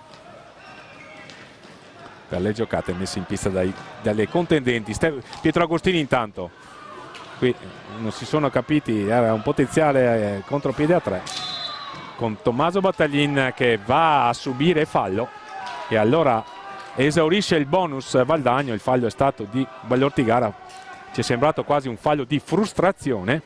per le giocate messe in pista dalle contendenti. Pietro Agostini intanto qui non si sono capiti, era un potenziale contropiede a 3 con Tommaso Battaglin che va a subire fallo e allora esaurisce il bonus Valdagno. Il fallo è stato di Ballortigara, ci è sembrato quasi un fallo di frustrazione.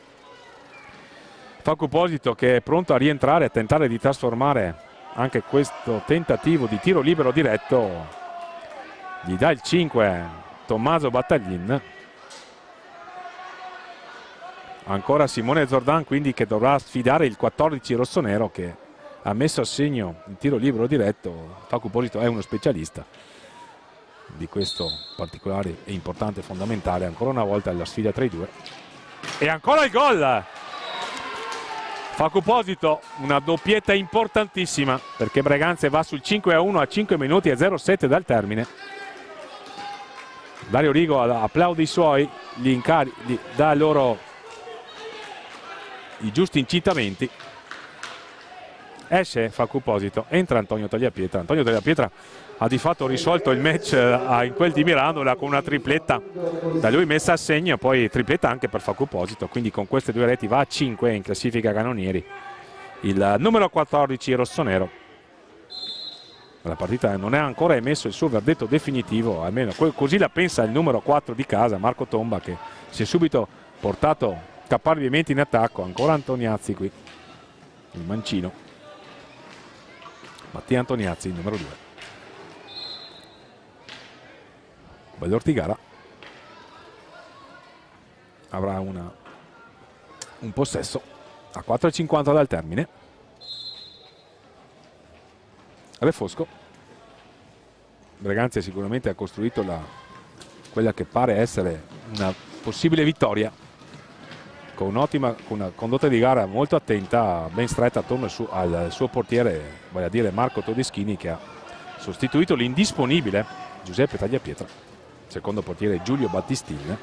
Facu Posito che è pronto a rientrare, a tentare di trasformare anche questo tentativo di tiro libero diretto. Gli dà il 5 Tommaso Battaglin. Ancora Simone Zordan quindi, che dovrà sfidare il 14 rossonero che ha messo a segno il tiro libero diretto. Facu Posito è uno specialista di questo particolare e importante, fondamentale. Ancora una volta la sfida tra i due e ancora il gol. Facu Posito, una doppietta importantissima perché Breganze va sul 5-1 a 5 minuti e 07 dal termine. Dario Rigo applaude i suoi, gli dà loro i giusti incitamenti. Esce Facu Posito, entra Antonio Tagliapietra. Antonio Tagliapietra ha di fatto risolto il match in quel di Mirandola con una tripletta da lui messa a segno, poi tripletta anche per Facu Posito, quindi con queste 2 reti va a 5 in classifica canonieri il numero 14 rossonero. La partita non è ancora emesso il suo verdetto definitivo, almeno così la pensa il numero 4 di casa, Marco Tomba, che si è subito portato caparbiamente in attacco. Ancora Antoniazzi qui, il mancino Mattia Antoniazzi, il numero 2. Ballortigara avrà un possesso a 4,50 dal termine. Refosco. Breganze sicuramente ha costruito quella che pare essere una possibile vittoria con una condotta di gara molto attenta, ben stretta attorno al suo portiere, vale a dire Marco Todeschini, che ha sostituito l'indisponibile Giuseppe Tagliapietra, secondo portiere Giulio Battistini,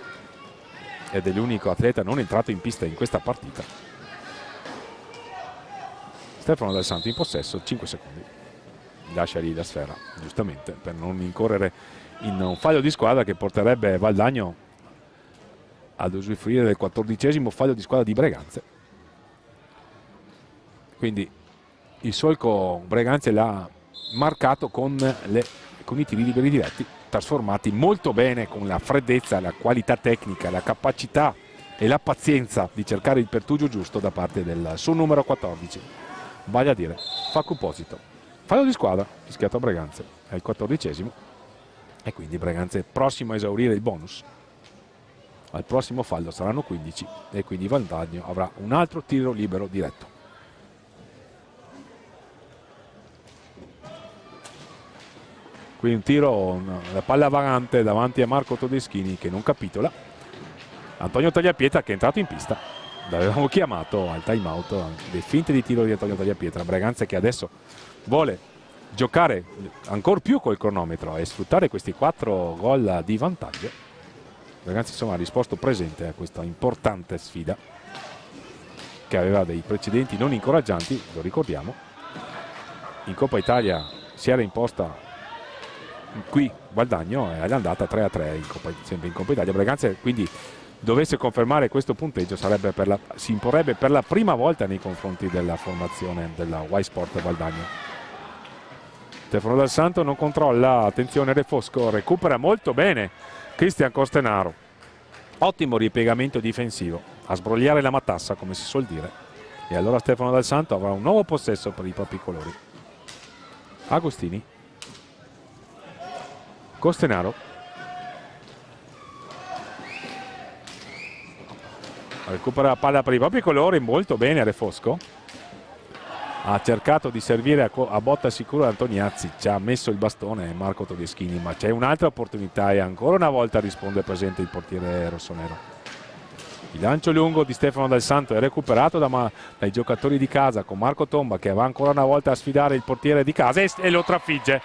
ed è l'unico atleta non entrato in pista in questa partita. Stefano Del Santo in possesso, 5 secondi, lascia lì la sfera giustamente per non incorrere in un fallo di squadra che porterebbe Valdagno ad usufruire del 14° fallo di squadra di Breganze. Quindi il solco Breganze l'ha marcato con i tiri liberi diretti, trasformati molto bene con la freddezza, la qualità tecnica, la capacità e la pazienza di cercare il pertugio giusto da parte del suo numero 14, vale a dire Facu Posito. Fallo di squadra fischiato a Breganze, è il 14° e quindi Breganze prossimo a esaurire il bonus. Al prossimo fallo saranno 15 e quindi Valdagno avrà un altro tiro libero diretto. Qui un tiro, la palla vagante davanti a Marco Todeschini che non capitola. Antonio Tagliapietra che è entrato in pista, l'avevamo chiamato al time out, le finte di tiro di Antonio Tagliapietra. Breganze che adesso vuole giocare ancora più col cronometro e sfruttare questi 4 gol di vantaggio. Ragazzi, insomma, ha risposto presente a questa importante sfida che aveva dei precedenti non incoraggianti, lo ricordiamo. In Coppa Italia si era imposta qui Valdagno e è andata 3-3 sempre in Coppa Italia. Breganze quindi dovesse confermare questo punteggio si imporrebbe per la prima volta nei confronti della formazione della Y Sport Valdagno. Stefano Del Santo non controlla, attenzione Refosco, recupera molto bene Cristian Costenaro, ottimo ripiegamento difensivo, a sbrogliare la matassa come si suol dire, e allora Stefano Del Santo avrà un nuovo possesso per i propri colori. Agostini, Costenaro, recupera la palla per i propri colori, molto bene Refosco, ha cercato di servire a botta sicura Antoniazzi, ci ha messo il bastone Marco Todeschini, ma c'è un'altra opportunità e ancora una volta risponde presente il portiere rossonero. Il lancio lungo di Stefano Dal Santo è recuperato dai giocatori di casa con Marco Tomba, che va ancora una volta a sfidare il portiere di casa e lo trafigge.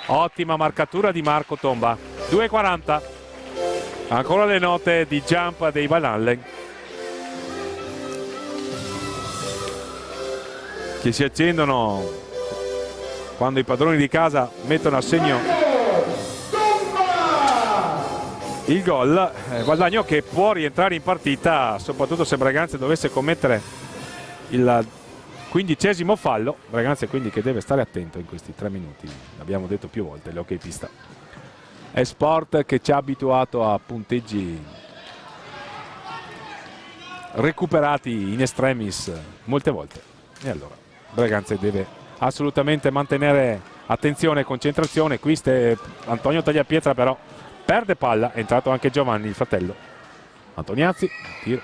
Ottima marcatura di Marco Tomba. 2,40. Ancora le note di jump dei Van Allen, che si accendono quando i padroni di casa mettono a segno il gol. Valdagno che può rientrare in partita, soprattutto se Braganza dovesse commettere il 15° fallo. Braganza quindi che deve stare attento in questi 3 minuti, l'abbiamo detto più volte, l'hockey pista è sport che ci ha abituato a punteggi recuperati in extremis molte volte, e allora Braganza deve assolutamente mantenere attenzione e concentrazione. Qui Antonio Tagliapietra però perde palla, è entrato anche Giovanni, il fratello. Antoniazzi, tiro.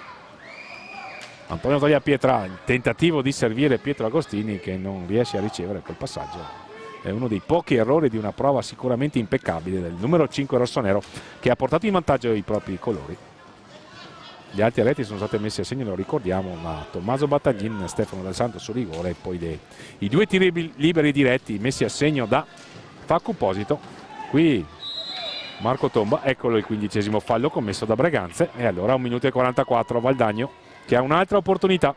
Antonio Tagliapietra, il tentativo di servire Pietro Agostini che non riesce a ricevere quel passaggio. È uno dei pochi errori di una prova sicuramente impeccabile del numero 5 rossonero, che ha portato in vantaggio i propri colori. Gli altri reti sono stati messi a segno, lo ricordiamo, ma Tommaso Battaglin, Stefano Dal Santo su rigore e poi i 2 tiri liberi diretti messi a segno da Faccu Posito. Qui Marco Tomba, eccolo il 15° fallo commesso da Braganza, e allora 1 minuto e 44 Valdagno che ha un'altra opportunità.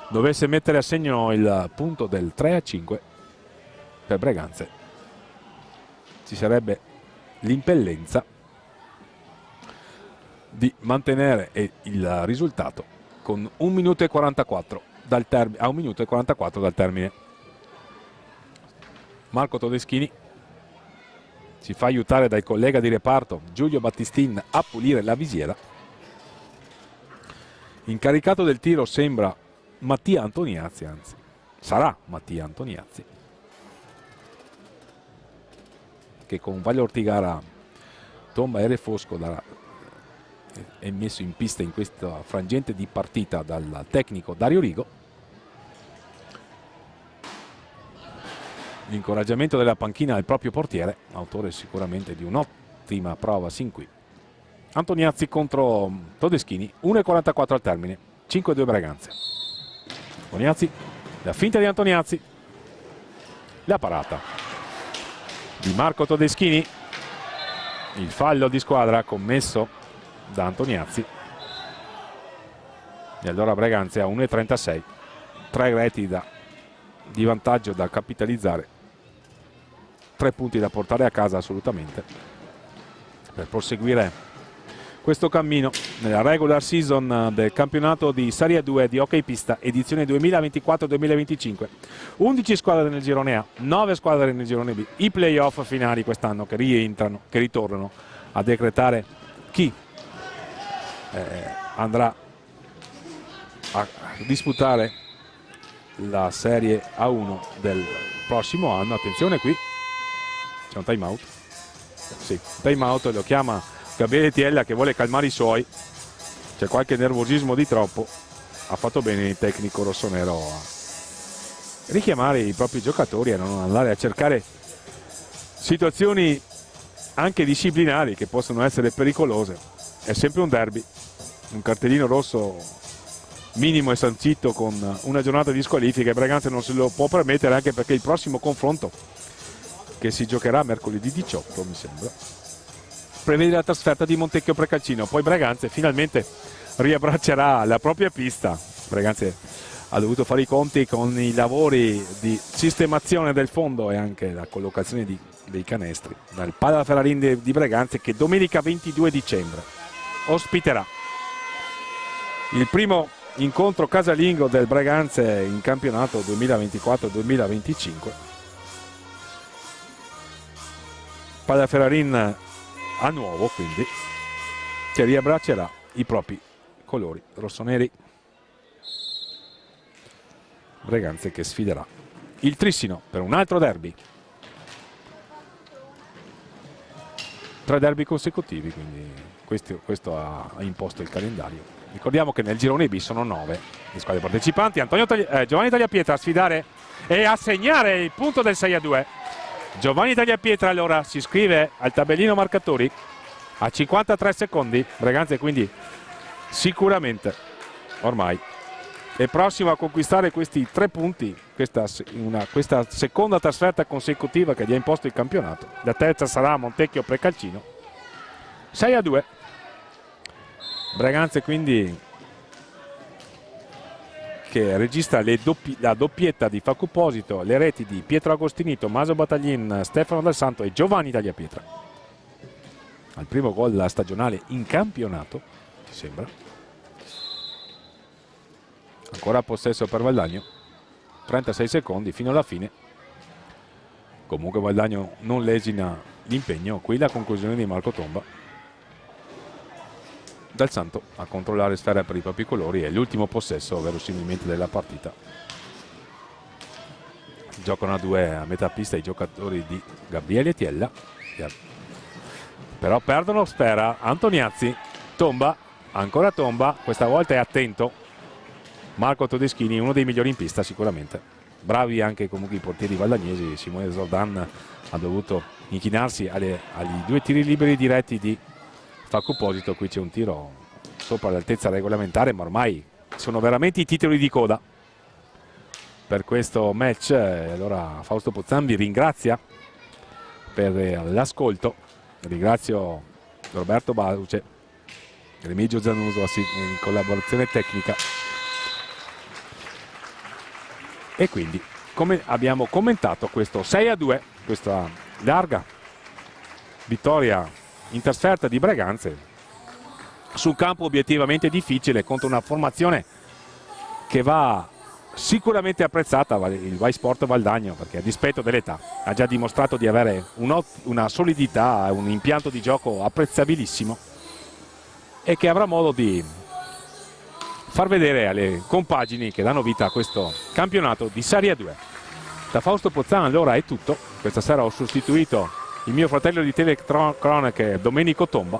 Dovesse mettere a segno il punto del 3-5 per Braganza, ci sarebbe l'impellenza di mantenere il risultato con 1 minuto e 44 a 1 minuto e 44 dal termine. Marco Todeschini si fa aiutare dal collega di reparto Giulio Battistin a pulire la visiera. Incaricato del tiro sembra Mattia Antoniazzi, anzi sarà Mattia Antoniazzi, che con Valle Ortigara, Tomba e Refosco è messo in pista in questa frangente di partita dal tecnico Dario Rigo. L'incoraggiamento della panchina al proprio portiere, autore sicuramente di un'ottima prova sin qui. Antoniazzi contro Todeschini, 1,44 al termine, 5-2 Braganza. Antoniazzi, la finta di Antoniazzi, la parata di Marco Todeschini, il fallo di squadra commesso da Antoniazzi, e allora Braganza a 1,36, 3 reti di vantaggio da capitalizzare, 3 punti da portare a casa assolutamente per proseguire questo cammino nella regular season del campionato di Serie 2 di hockey pista edizione 2024-2025. 11 squadre nel girone A, 9 squadre nel girone B, i playoff finali quest'anno che ritornano a decretare chi andrà a disputare la Serie A1 del prossimo anno. Attenzione, qui c'è un time out, sì, time out, lo chiama Gabriele Tiella che vuole calmare i suoi, c'è qualche nervosismo di troppo. Ha fatto bene il tecnico rossonero a richiamare i propri giocatori a non andare a cercare situazioni anche disciplinari che possono essere pericolose. È sempre un derby, un cartellino rosso minimo è sancito con una giornata di squalifica e Braganza non se lo può permettere, anche perché il prossimo confronto, che si giocherà mercoledì 18 mi sembra, prevede la trasferta di Montecchio Precalcino. Poi Braganza finalmente riabbraccerà la propria pista. Braganza ha dovuto fare i conti con i lavori di sistemazione del fondo e anche la collocazione dei canestri dal Pala Ferrarin di Braganza, che domenica 22 dicembre ospiterà il primo incontro casalingo del Braganza in campionato 2024-2025. Pala Ferrarin a nuovo, quindi, che riabbraccerà i propri colori rossoneri. Braganza che sfiderà il Trissino per un altro derby. 3 derby consecutivi, quindi questo ha imposto il calendario Ricordiamo che nel girone B sono 9 le squadre partecipanti. Giovanni Tagliapietra a sfidare e a segnare il punto del 6-2. Giovanni Tagliapietra allora si iscrive al tabellino marcatori a 53 secondi. Breganze quindi sicuramente ormai è prossimo a conquistare questi 3 punti, questa seconda trasferta consecutiva che gli ha imposto il campionato. La terza sarà a Montecchio Precalcino. 6-2. Breganze quindi che registra la doppietta di Facu Posito, le reti di Pietro Agostini, Tommaso Battaglin, Stefano Del Santo e Giovanni Tagliapietra. Al primo gol stagionale in campionato, ci sembra. Ancora possesso per Valdagno, 36 secondi fino alla fine. Comunque Valdagno non lesina l'impegno, qui la conclusione di Marco Tomba. Dal Santo a controllare sfera per i papicolori e l'ultimo possesso verosimilmente della partita. Giocano a 2 a metà pista i giocatori di Gabriele Tiella, però perdono sfera. Antoniazzi, Tomba, ancora Tomba, questa volta è attento Marco Todeschini, uno dei migliori in pista sicuramente. Bravi anche comunque i portieri valdagnesi. Simone Zordan ha dovuto inchinarsi agli 2 tiri liberi diretti di Facu Posito. Qui c'è un tiro sopra l'altezza regolamentare, ma ormai sono veramente i titoli di coda per questo match. Allora Fausto Pozzambi ringrazia per l'ascolto, ringrazio Roberto Baruce, Remigio Zanuso in collaborazione tecnica, e quindi come abbiamo commentato questo 6-2, questa larga vittoria in trasferta di Breganze su un campo obiettivamente difficile contro una formazione che va sicuramente apprezzata, il Vai Sport Valdagno, perché a dispetto dell'età ha già dimostrato di avere una solidità, un impianto di gioco apprezzabilissimo e che avrà modo di far vedere alle compagini che danno vita a questo campionato di Serie 2. Da Fausto Pozzan allora è tutto. Questa sera ho sostituito il mio fratello di telecronache Domenico Tomba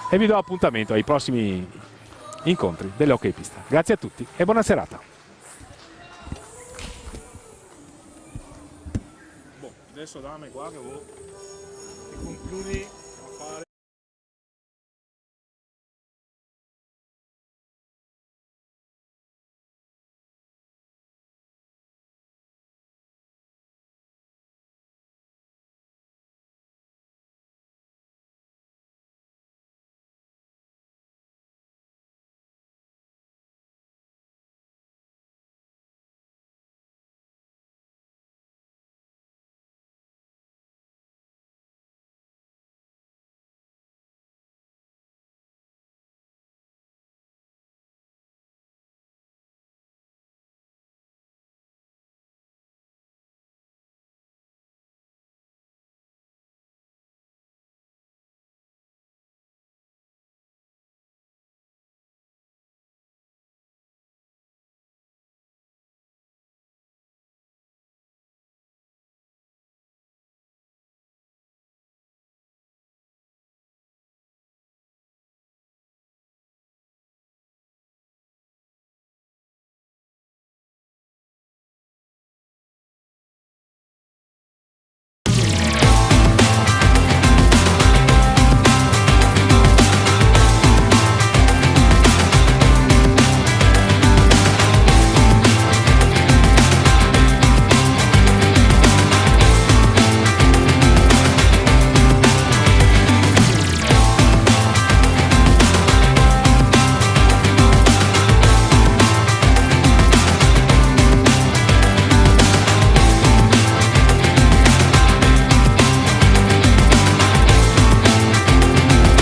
e vi do appuntamento ai prossimi incontri dell'Hockey Pista. Grazie a tutti e buona serata. Adesso dammi, guarda, concludi.